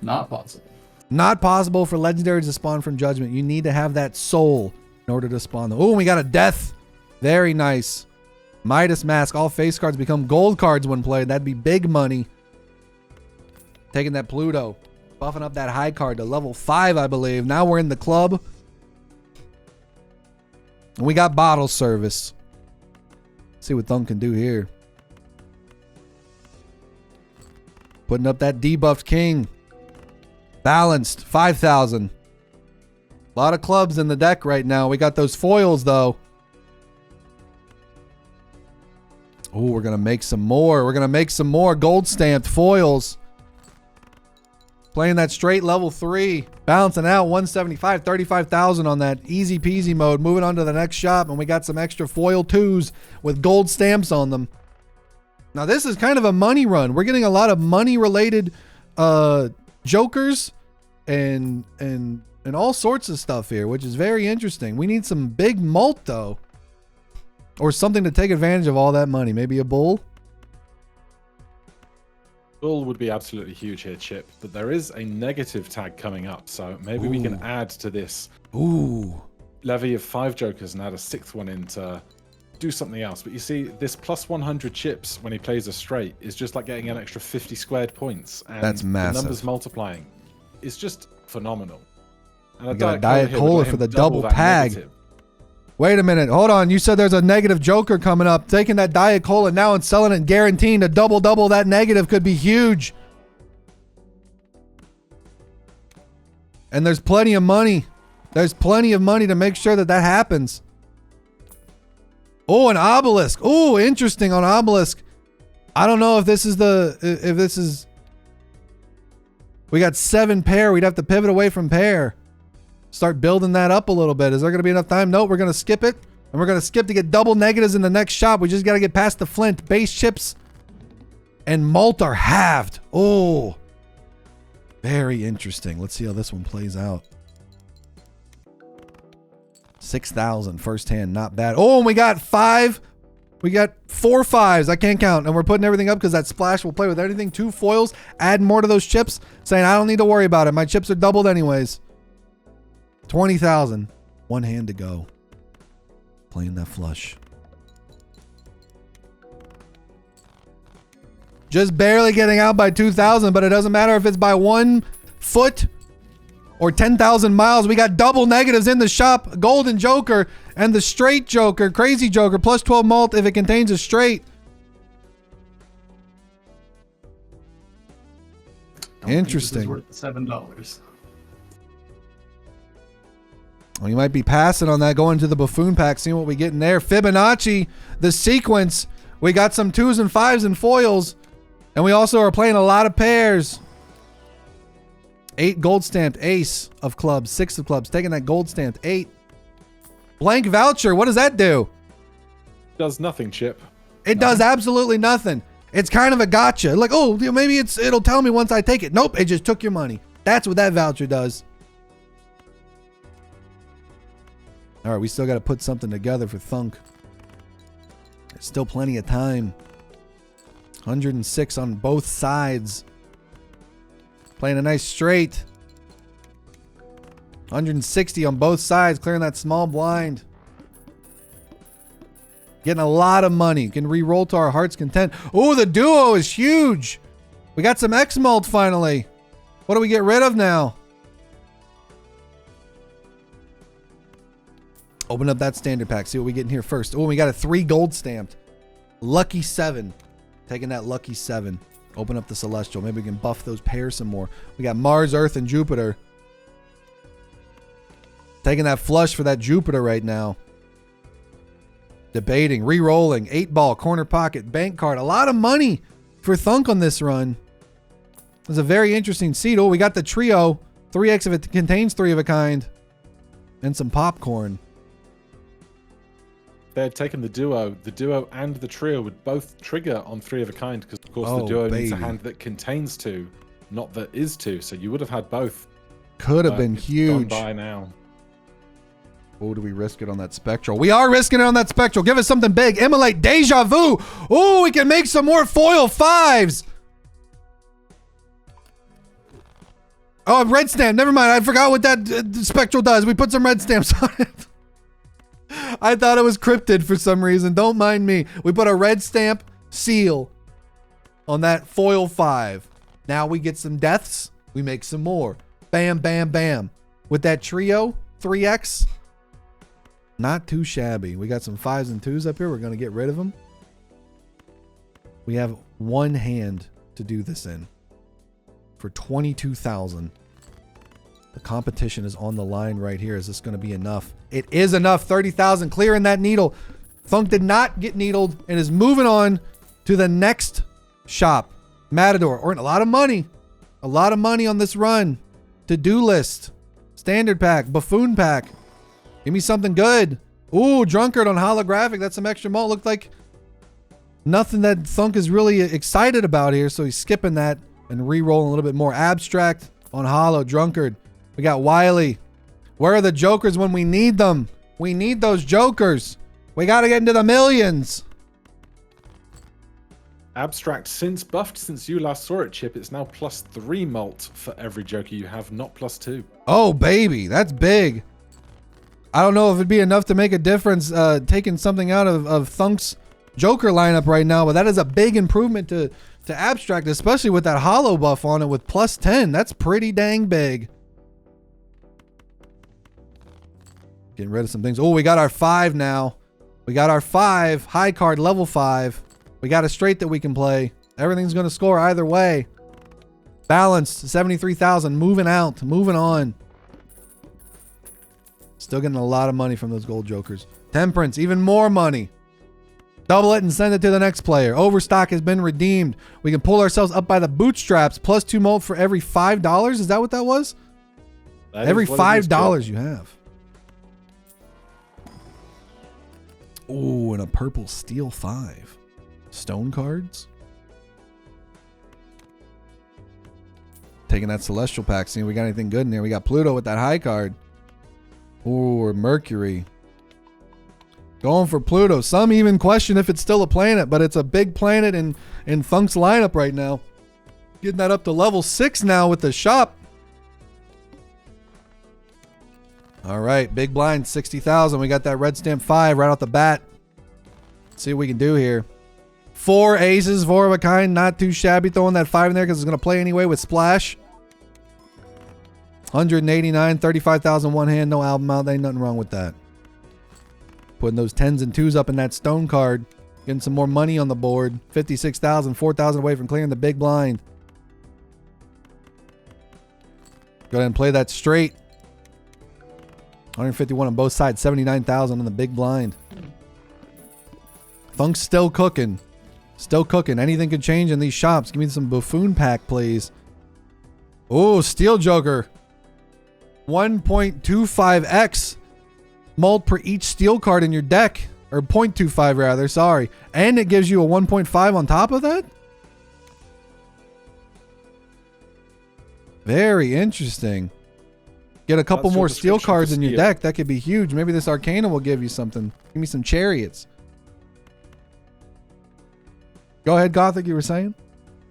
Not possible. Not possible for legendaries to spawn from Judgment. You need to have that soul in order to spawn them. Oh, we got a death. Very nice. Midas Mask. All face cards become gold cards when played. That'd be big money. Taking that Pluto. Buffing up that high card to level 5, I believe. Now we're in the club. And we got bottle service. See what Thunk can do here. Putting up that debuffed king. Balanced. 5,000. A lot of clubs in the deck right now. We got those foils, though. Oh, we're going to make some more. We're going to make some more gold stamped foils. Playing that straight level 3. Balancing out 175, 35,000 on that easy peasy mode. Moving on to the next shop, and we got some extra foil 2s with gold stamps on them. Now, this is kind of a money run. We're getting a lot of money related Jokers and and all sorts of stuff here, which is very interesting. We need some big mult, though. Or something to take advantage of all that money. Maybe a bull? Bull would be absolutely huge here, Chip. But there is a negative tag coming up, so maybe we can add to this levy of 5 jokers and add a 6th one in to do something else. But you see, this plus 100 chips when he plays a straight is just like getting an extra 50 squared points. And that's massive. The numbers multiplying. It's just phenomenal. And I got a Diet Cola for the double tag. Negative. Wait a minute. Hold on. You said there's a negative joker coming up. Taking that Diet Cola now and selling it and guaranteeing to double that negative could be huge. And there's plenty of money. There's plenty of money to make sure that that happens. Oh, an obelisk. Oh, interesting on obelisk. I don't know if this is we got 7 pair. We'd have to pivot away from pair. Start building that up a little bit. Is there going to be enough time? Nope, we're going to skip it. And we're going to skip to get double negatives in the next shop. We just got to get past the flint. Base chips and malt are halved. Oh, very interesting. Let's see how this one plays out. 6,000 first hand. Not bad. Oh, and we got 5. We got 4 5s. I can't count. And we're putting everything up because that splash will play with anything. 2 foils. Add more to those chips. Saying I don't need to worry about it. My chips are doubled anyways. 20,000. 1 hand to go. Playing that flush. Just barely getting out by 2,000, but it doesn't matter if it's by 1 foot or 10,000 miles. We got double negatives in the shop. Golden Joker and the straight Joker. Crazy Joker. Plus 12 malt if it contains a straight. Interesting. Worth $7. Well, you might be passing on that, going to the buffoon pack, seeing what we get in there. Fibonacci, the sequence. We got some 2s and 5s and foils. And we also are playing a lot of pairs. 8 gold stamped ace of clubs, 6 of clubs. Taking that gold stamped 8. Blank voucher. What does that do? Does nothing, Chip. It does absolutely nothing. It's kind of a gotcha. Like, oh, maybe it'll tell me once I take it. Nope, it just took your money. That's what that voucher does. All right, we still got to put something together for Thunk. There's still plenty of time. 106 on both sides. Playing a nice straight. 160 on both sides, clearing that small blind. Getting a lot of money. Can re-roll to our heart's content. Oh, the duo is huge. We got some X-Mult finally. What do we get rid of now? Open up that standard pack. See what we get in here first. Oh, we got a 3 gold stamped. Lucky 7. Taking that lucky 7. Open up the Celestial. Maybe we can buff those pairs some more. We got Mars, Earth, and Jupiter. Taking that flush for that Jupiter right now. Debating, re-rolling, 8-ball, corner pocket, bank card. A lot of money for Thunk on this run. It's a very interesting seed. Oh, we got the trio. 3x if it contains 3 of a kind. And some popcorn. They had taken the duo and the trio would both trigger on 3 of a kind because, of course, the duo needs a hand that contains 2, not that is 2. So you would have had both. Could have been huge. Gone by now. Oh, do we risk it on that Spectral? We are risking it on that Spectral. Give us something big. Immolate, Deja Vu. Oh, we can make some more foil 5s. Oh, red stamp. Never mind. I forgot what that Spectral does. We put some red stamps on it. I thought it was cryptid for some reason. Don't mind me. We put a red stamp seal on that foil 5. Now we get some deaths. We make some more. Bam, bam, bam. With that trio, 3x. Not too shabby. We got some 5s and 2s up here. We're going to get rid of them. We have 1 hand to do this in. For 22,000. The competition is on the line right here. Is this going to be enough? It is enough. 30,000 clearing that needle. Thunk did not get needled and is moving on to the next shop. Matador. Earned a lot of money. A lot of money on this run. To-do list. Standard pack. Buffoon pack. Give me something good. Ooh, Drunkard on holographic. That's some extra malt. Looked like nothing that Thunk is really excited about here. So he's skipping that and re-rolling a little bit more. Abstract on holo. Drunkard. We got Wiley. Where are the jokers when we need them? We need those jokers. We got to get into the millions. Abstract, since you last saw it, Chip, it's now +3 malt for every joker you have, not +2. Oh, baby. That's big. I don't know if it'd be enough to make a difference taking something out of Thunk's joker lineup right now, but that is a big improvement to Abstract, especially with that hollow buff on it with +10. That's pretty dang big. Getting rid of some things. Oh, we got our 5 now. We got our 5. High card, level 5. We got a straight that we can play. Everything's going to score either way. Balanced, 73,000. Moving out. Moving on. Still getting a lot of money from those gold jokers. Temperance, even more money. Double it and send it to the next player. Overstock has been redeemed. We can pull ourselves up by the bootstraps. +2 malt for every $5. Is that what that was? Every $5 you have. Oh, and a purple steel 5. Stone cards. Taking that celestial pack. Seeing if we got anything good in there. We got Pluto with that high card. Or Mercury. Going for Pluto. Some even question if it's still a planet, but it's a big planet in Thunk's lineup right now. Getting that up to level 6 now with the shop. All right, big blind, 60,000. We got that red stamp 5 right off the bat. Let's see what we can do here. 4 aces, 4 of a kind. Not too shabby throwing that 5 in there because it's going to play anyway with Splash. 189, 35,000 one hand, no album out. There ain't nothing wrong with that. Putting those 10s and 2s up in that stone card. Getting some more money on the board. 56,000, 4,000 away from clearing the big blind. Go ahead and play that straight. 151 on both sides, 79,000 on the big blind. Thunk's still cooking. Still cooking. Anything could change in these shops. Give me some buffoon pack, please. Oh, Steel Joker. 1.25x mult per each steel card in your deck. Or 0.25 rather, sorry. And it gives you a 1.5 on top of that? Very interesting. Get a couple more steel cards in your deck. That could be huge. Maybe this Arcana will give you something. Give me some chariots. Go ahead, Gothic, you were saying?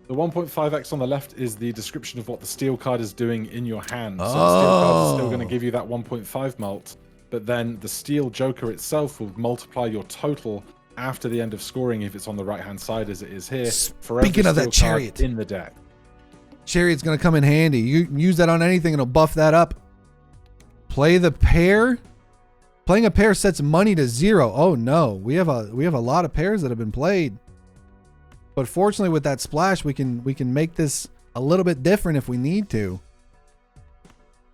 The 1.5x on the left is the description of what the steel card is doing in your hand. So the steel card is still going to give you that 1.5 mult, but then the steel joker itself will multiply your total after the end of scoring if it's on the right-hand side as it is here. Speaking of that chariot in the deck. Chariot's going to come in handy. You can use that on anything, it'll buff that up. Play the pair. Playing a pair sets money to 0. Oh no, we have a lot of pairs that have been played. But fortunately with that splash, we can make this a little bit different if we need to.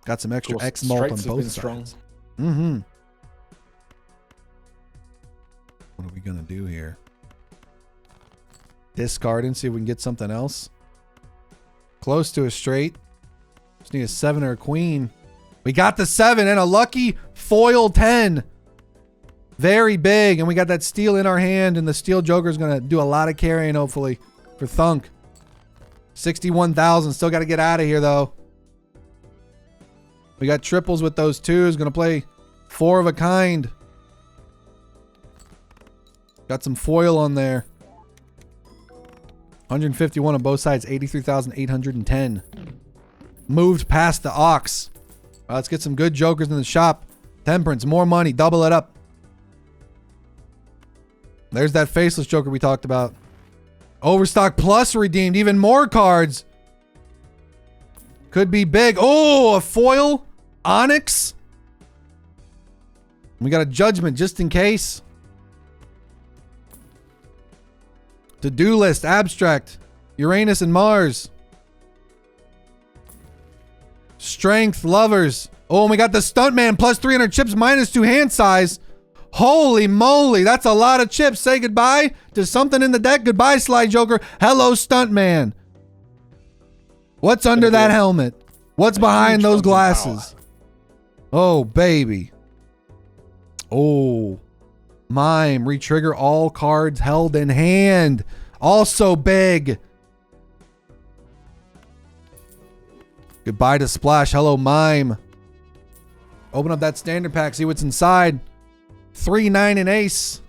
Got some extra X mult on both sides. Mm-hmm. What are we gonna do here? Discard and see if we can get something else. Close to a straight. Just need a 7 or a queen. We got the 7 and a lucky foil 10. Very big. And we got that steel in our hand, and the steel joker is going to do a lot of carrying, hopefully, for Thunk. 61,000. Still got to get out of here, though. We got triples with those 2s. Going to play 4 of a kind. Got some foil on there. 151 on both sides. 83,810. Moved past the Ox. Well, let's get some good jokers in the shop. Temperance, more money, double it up. There's that faceless joker we talked about. Overstock plus redeemed, even more cards. Could be big. Oh, a foil Onyx. We got a judgment just in case. To-do list, abstract, Uranus and Mars. Strength, lovers. Oh, and we got the stuntman plus 300 chips minus 2 hand size. Holy moly, that's a lot of chips. Say goodbye to something in the deck. Goodbye, Slide Joker. Hello, stuntman. What's under that helmet? What's behind those glasses? Oh, baby. Oh. Mime, retrigger all cards held in hand. Also big. Goodbye to Splash. Hello, Mime. Open up that standard pack, see what's inside. 3, 9, and ace.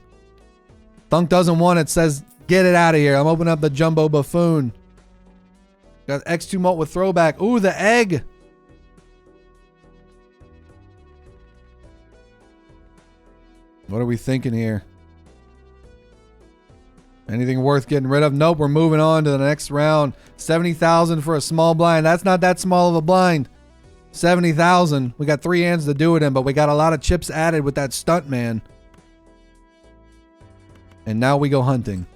Thunk doesn't want it, says get it out of here. I'm opening up the jumbo buffoon. Got X2 mult with throwback. Ooh, the egg. What are we thinking here? Anything worth getting rid of? Nope, we're moving on to the next round. 70,000 for a small blind. That's not that small of a blind. 70,000. We got 3 hands to do it in, but we got a lot of chips added with that stunt man. And now we go hunting.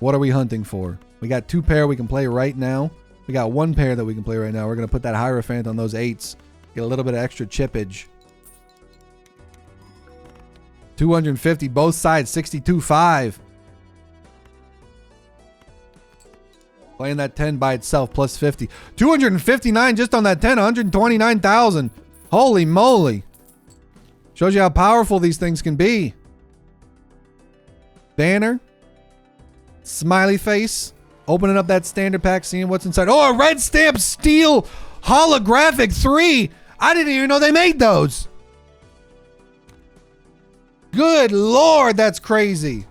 What are we hunting for? We got 2 pair we can play right now. We got 1 pair that we can play right now. We're going to put that Hierophant on those 8s. Get a little bit of extra chippage. 250, both sides, 62.5. Playing that 10 by itself, plus 50. 259 just on that 10, 129,000. Holy moly. Shows you how powerful these things can be. Banner. Smiley face. Opening up that standard pack, seeing what's inside. Oh, a red stamp steel holographic 3. I didn't even know they made those. Good Lord, that's crazy.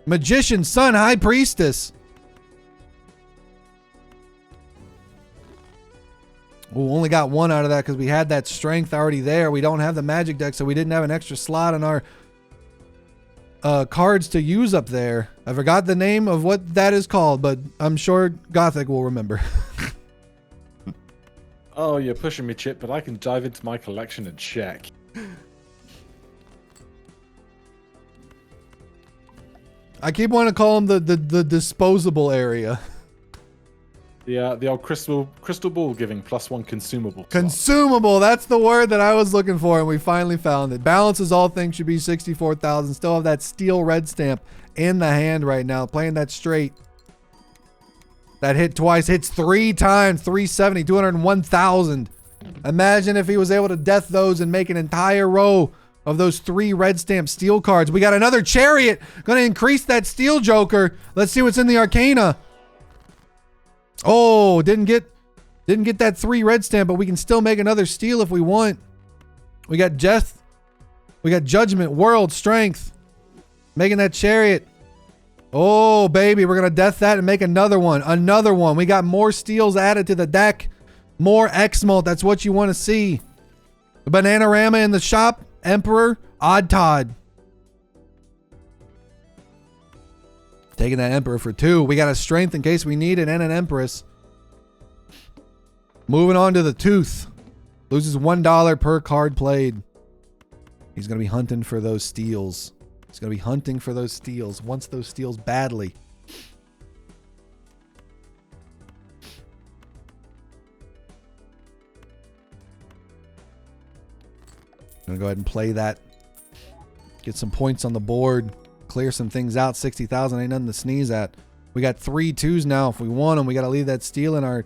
Magician, Sun, High Priestess. We only got 1 out of that because we had that strength already there. We don't have the magic deck, so we didn't have an extra slot on our cards to use up there. I forgot the name of what that is called, but I'm sure Gothic will remember. Oh, you're pushing me, Chip, but I can dive into my collection and check. I keep wanting to call them the disposable area. The old crystal ball giving +1 consumable. Consumable, that's the word that I was looking for, and we finally found it. Balances all things should be 64,000. Still have that steel red stamp in the hand right now, playing that straight. That hit twice, hits 3 times, 370, 201,000. Imagine if he was able to death those and make an entire row of those 3 red stamp steel cards. We got another chariot, gonna increase that steel joker. Let's see what's in the arcana. Oh, didn't get that 3 red stamp, but we can still make another steel if we want. We got Death. We got Judgment, World, Strength. Making that chariot. Oh, baby, we're going to death that and make another one. Another one. We got more steels added to the deck. More X-Mult. That's what you want to see. The Bananarama in the shop. Emperor. Odd Todd. Taking that Emperor for 2. We got a Strength in case we need it and an Empress. Moving on to the Tooth. Loses $1 per card played. He's going to be hunting for those steals. He's going to be hunting for those steals. Wants those steals badly. Going to go ahead and play that. Get some points on the board. Clear some things out. 60,000 ain't nothing to sneeze at. We got 3 2s now. If we want them, we got to leave that steel in our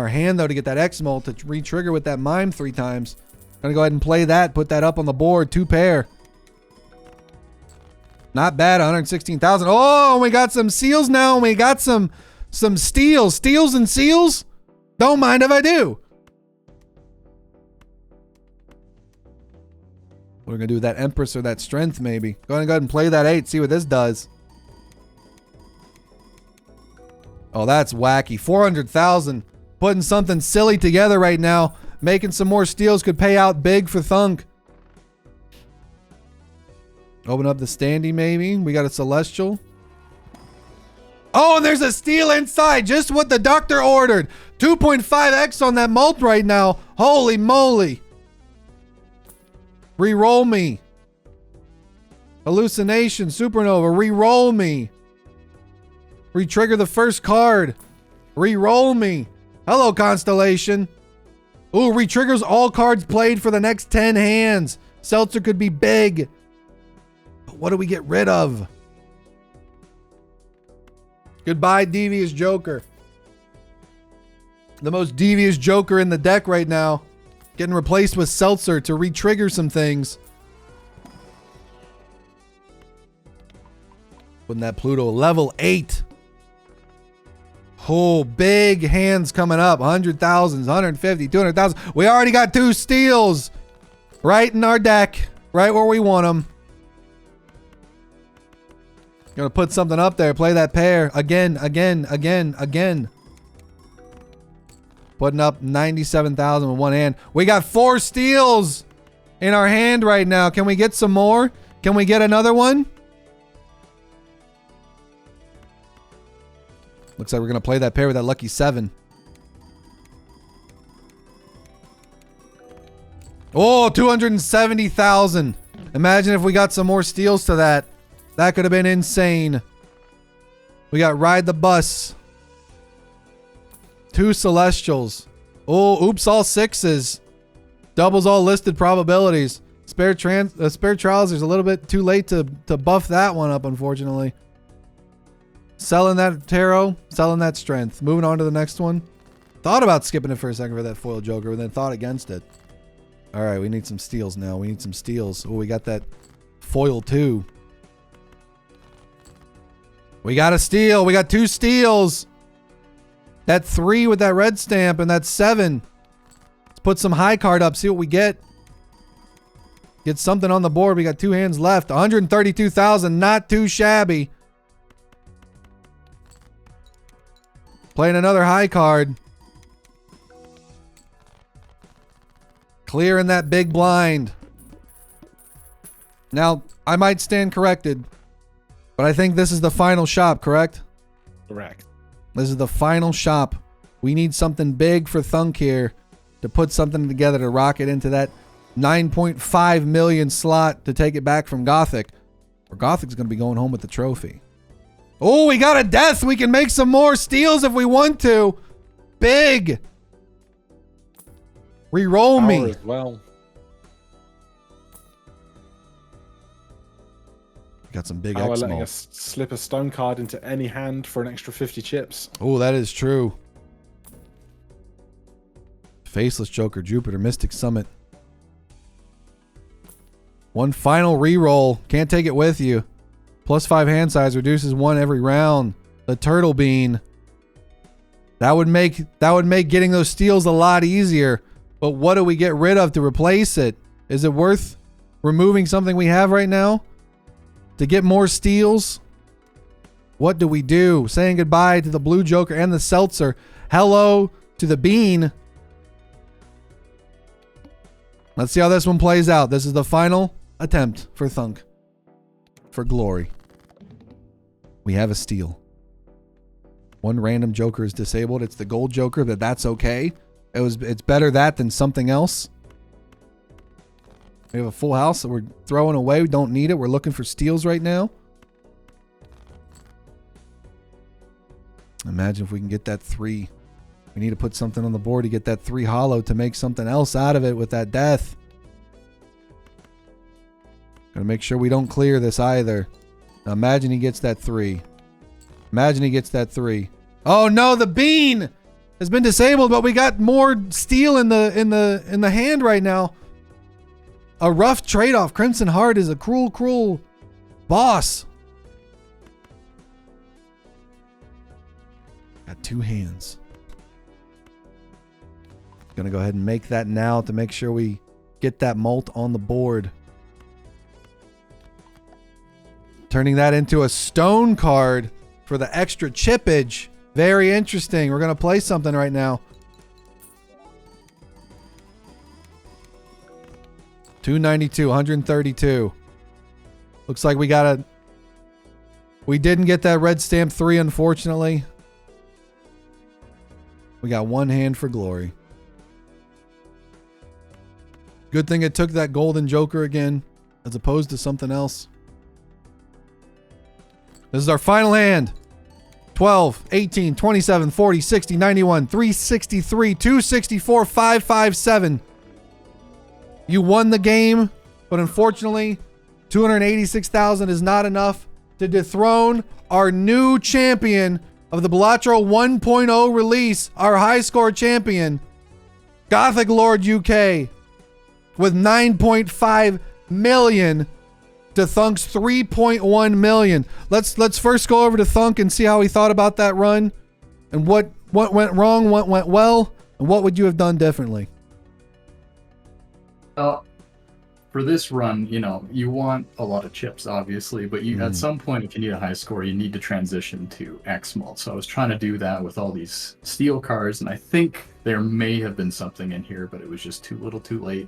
hand though to get that X-Mult to re-trigger with that mime 3 times. Gonna go ahead and play that. Put that up on the board. 2 pair. Not bad. 116,000. Oh, we got some seals now. And we got some steals. Steals and seals. Don't mind if I do. What we're gonna do with that Empress or that Strength maybe. Go ahead and play that 8. See what this does. Oh, that's wacky. 400,000. Putting something silly together right now. Making some more steals could pay out big for Thunk. Open up the standee maybe. We got a Celestial. Oh, and there's a steel inside. Just what the doctor ordered. 2.5x on that mult right now. Holy moly. Re-roll me. Hallucination. Supernova. Re-roll me. Re-trigger the first card. Re-roll me. Hello, Constellation. Ooh, re-triggers all cards played for the next 10 hands. Seltzer could be big. But what do we get rid of? Goodbye, Devious Joker. The most devious Joker in the deck right now. Getting replaced with Seltzer to re-trigger some things. Putting that Pluto level 8. Oh, big hands coming up. 100,000s, 150, 200,000. We already got 2 steals right in our deck, right where we want them. Gonna put something up there. Play that pair again. Putting up 97,000 with one hand. We got 4 steals in our hand right now. Can we get some more? Can we get another one? Looks like we're gonna play that pair with that lucky 7. Oh, 270,000. Imagine if we got some more steals to that. That could have been insane. We got Ride the Bus. 2 Celestials. Oh, oops, all 6s. Doubles all listed probabilities. Spare Trials is a little bit too late to buff that one up, unfortunately. Selling that Tarot, selling that Strength. Moving on to the next one. Thought about skipping it for a second for that foil Joker, but then thought against it. All right, we need some steals now. We need some steals. Oh, we got that foil 2. We got a steal. We got 2 steals. That 3 with that red stamp and that 7. Let's put some high card up. See what we get. Get something on the board. We got 2 hands left. 132,000. Not too shabby. Playing another high card. Clearing that big blind. Now, I might stand corrected, but I think this is the final shop, correct? Correct. This is the final shop. We need something big for Thunk here to put something together to rocket into that 9.5 million slot to take it back from Gothic. Or Gothic's going to be going home with the trophy. Oh, we got a death. We can make some more steals if we want to. Big. Reroll me. As well. Got some big Power X letting us slip a stone card into any hand for an extra 50 chips. Oh, that is true. Faceless Joker, Jupiter, Mystic Summit. One final reroll. Can't take it with you. +5 hand size reduces 1 every round. The Turtle Bean. That would make getting those steals a lot easier. But what do we get rid of to replace it? Is it worth removing something we have right now to get more steals? What do we do? Saying goodbye to the Blue Joker and the Seltzer. Hello to the Bean. Let's see how this one plays out. This is the final attempt for Thunk. For glory. We have a steal. One random Joker is disabled. It's the gold Joker, but that's okay. It's better that than something else. We have a full house that we're throwing away. We don't need it. We're looking for steals right now. Imagine if we can get that 3. We need to put something on the board to get that 3 hollow to make something else out of it with that death. Gotta make sure we don't clear this either. Now imagine he gets that 3. Imagine he gets that 3. Oh no, the Bean has been disabled, but we got more steel in the hand right now. A rough trade-off. Crimson Heart is a cruel, cruel boss. Got 2 hands. Gonna go ahead and make that now to make sure we get that molt on the board. Turning that into a stone card for the extra chippage. Very interesting. We're gonna play something right now. 292, 132. Looks like we didn't get that red stamp 3, unfortunately. We got 1 hand for glory. Good thing it took that golden Joker again, as opposed to something else. This is our final hand. 12, 18, 27, 40, 60, 91, 363, 264, 557. You won the game, but unfortunately, 286,000 is not enough to dethrone our new champion of the Balatro 1.0 release, our high score champion, GothicLordUK, with 9.5 million to Thunk's 3.1 million. Let's first go over to Thunk and see how he thought about that run. And what went wrong, what went well, and what would you have done differently? For this run, you want a lot of chips, obviously, but at some point, if you need a high score, you need to transition to X-Malt. So I was trying to do that with all these steel cards, and I think there may have been something in here, but it was just too little too late.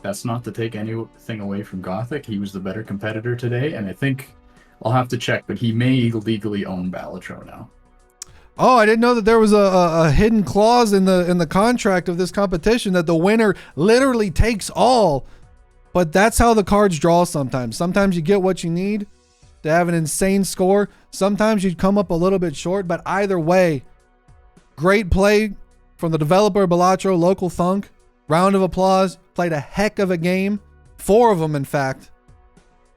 That's not to take anything away from Gothic. He was the better competitor today, and I think I'll have to check, but he may legally own Balatro now. Oh, I didn't know that there was a hidden clause in the contract of this competition that the winner literally takes all. But that's how the cards draw sometimes. Sometimes you get what you need to have an insane score. Sometimes you'd come up a little bit short, but either way, great play from the developer Balatro, Localthunk. Round of applause. Played a heck of a game. 4 of them, in fact.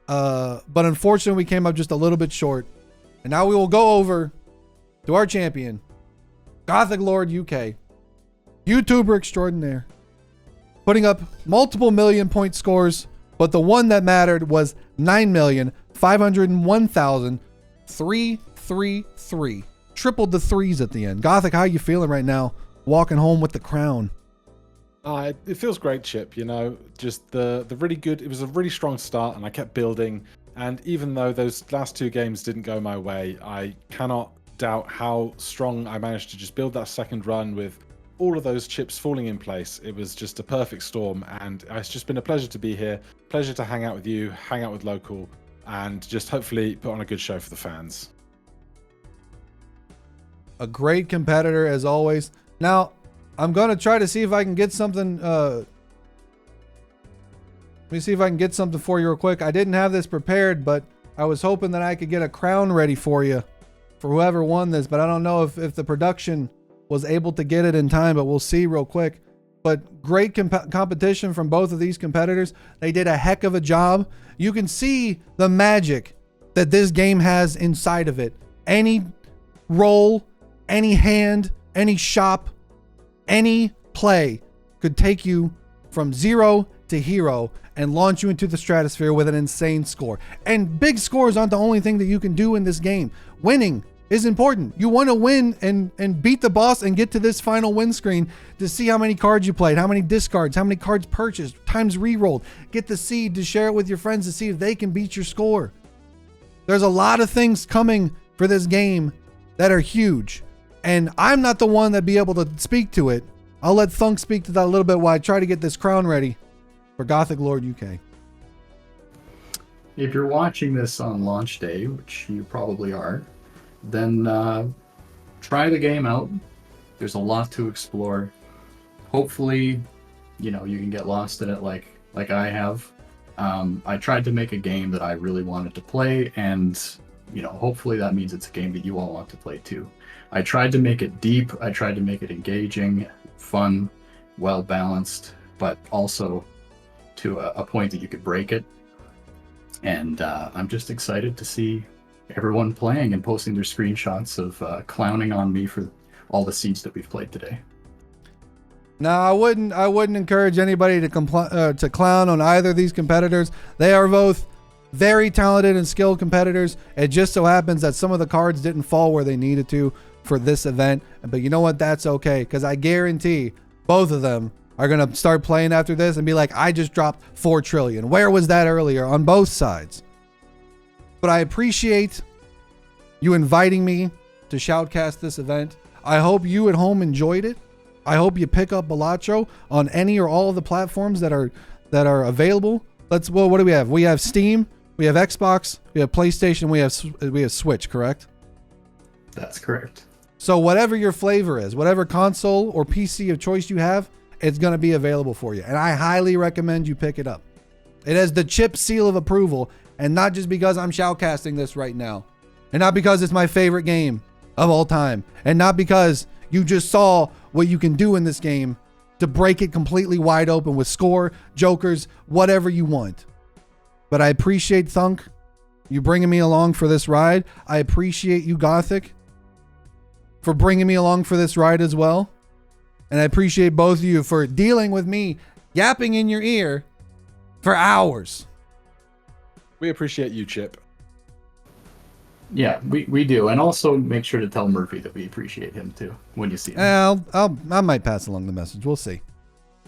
But unfortunately, we came up just a little bit short. And now we will go over to our champion, GothicLordUK, YouTuber extraordinaire, putting up multiple million-point scores, but the one that mattered was 9,501,333. Tripled the threes at the end. Gothic, how you feeling right now, walking home with the crown? It feels great, Chip. Just the really good. It was a really strong start, and I kept building. And even though those last 2 games didn't go my way, I cannot doubt how strong I managed to just build that second run with all of those chips falling in place. It was just a perfect storm, and it's just been a pleasure to be here. Pleasure to hang out with you, hang out with Local, and just hopefully put on a good show for the fans. A great competitor as always. Now, I'm going to try to see if I can get something. Let me see if I can get something for you real quick. I didn't have this prepared, but I was hoping that I could get a crown ready for you for whoever won this, but I don't know if the production was able to get it in time, but we'll see real quick. But great competition from both of these competitors. They did a heck of a job. You can see the magic that this game has inside of it. Any roll, any hand, any shop, any play could take you from 0 to hero and launch you into the stratosphere with an insane score. And big scores aren't the only thing that you can do in this game. Winning is important. You want to win and beat the boss and get to this final win screen to see how many cards you played, how many discards, how many cards purchased, times re-rolled. Get the seed to share it with your friends to see if they can beat your score. There's a lot of things coming for this game that are huge. And I'm not the one that be able to speak to it. I'll let Thunk speak to that a little bit while I try to get this crown ready for GothicLordUK. If you're watching this on launch day, which you probably are, then try the game out. There's a lot to explore. Hopefully, you can get lost in it like I have. I tried to make a game that I really wanted to play, and hopefully that means it's a game that you all want to play too. I tried to make it deep. I tried to make it engaging, fun, well balanced, but also to a point that you could break it. And I'm just excited to see everyone playing and posting their screenshots of clowning on me for all the seeds that we've played today. Now, I wouldn't encourage anybody to clown on either of these competitors. They are both very talented and skilled competitors. It just so happens that some of the cards didn't fall where they needed to for this event. But you know what? That's okay, because I guarantee both of them are going to start playing after this and be like, I just dropped 4 trillion. Where was that earlier on both sides? But I appreciate you inviting me to shoutcast this event. I hope you at home enjoyed it. I hope you pick up Balatro on any or all of the platforms that are available. What do we have? We have Steam, we have Xbox, we have PlayStation, we have Switch, correct? That's correct. So whatever your flavor is, whatever console or PC of choice you have, it's going to be available for you. And I highly recommend you pick it up. It has the chip seal of approval, and not just because I'm shoutcasting this right now, and not because it's my favorite game of all time, and not because you just saw what you can do in this game to break it completely wide open with score, jokers, whatever you want. But I appreciate Thunk, you bringing me along for this ride. I appreciate you, Gothic, for bringing me along for this ride as well. And I appreciate both of you for dealing with me yapping in your ear for hours. We appreciate you, Chip. Yeah, we do, and also make sure to tell Murphy that we appreciate him too when you see him. I might pass along the message. We'll see.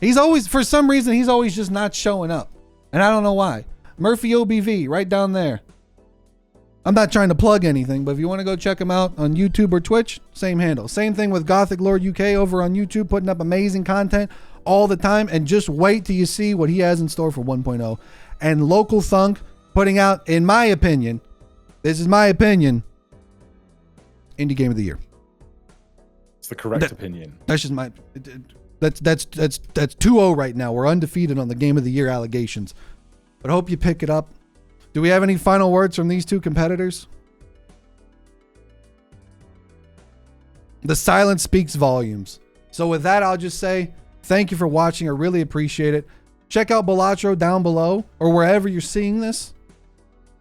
He's always, for some reason, he's always just not showing up, and I don't know why. Murphy OBV, right down there. I'm not trying to plug anything, but if you want to go check him out on YouTube or Twitch, same handle. Same thing with GothicLordUK over on YouTube, putting up amazing content all the time. And just wait till you see what he has in store for 1.0. And Localthunk putting out, in my opinion, this is my opinion, Indie Game of the Year. It's the correct opinion. That's just my. That's 2-0 right now. We're undefeated on the Game of the Year allegations. But I hope you pick it up. Do we have any final words from these two competitors? The silence speaks volumes. So with that, I'll just say thank you for watching. I really appreciate it. Check out Balatro down below or wherever you're seeing this.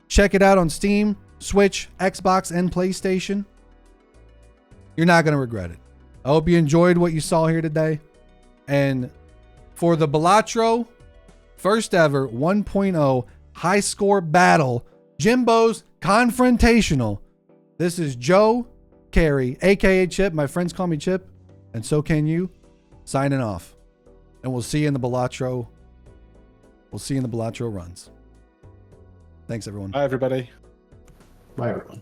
Check it out on Steam, Switch, Xbox, and PlayStation. You're not going to regret it. I hope you enjoyed what you saw here today. And for the Balatro first ever 1.0 high score battle, Jimbo's Confrontational. This is Joe Carey, aka Chip. My friends call me Chip, and so can you. Signing off. And we'll see you in the Balatro. We'll see you in the Balatro runs. Thanks, everyone. Bye, everybody. Bye, everyone.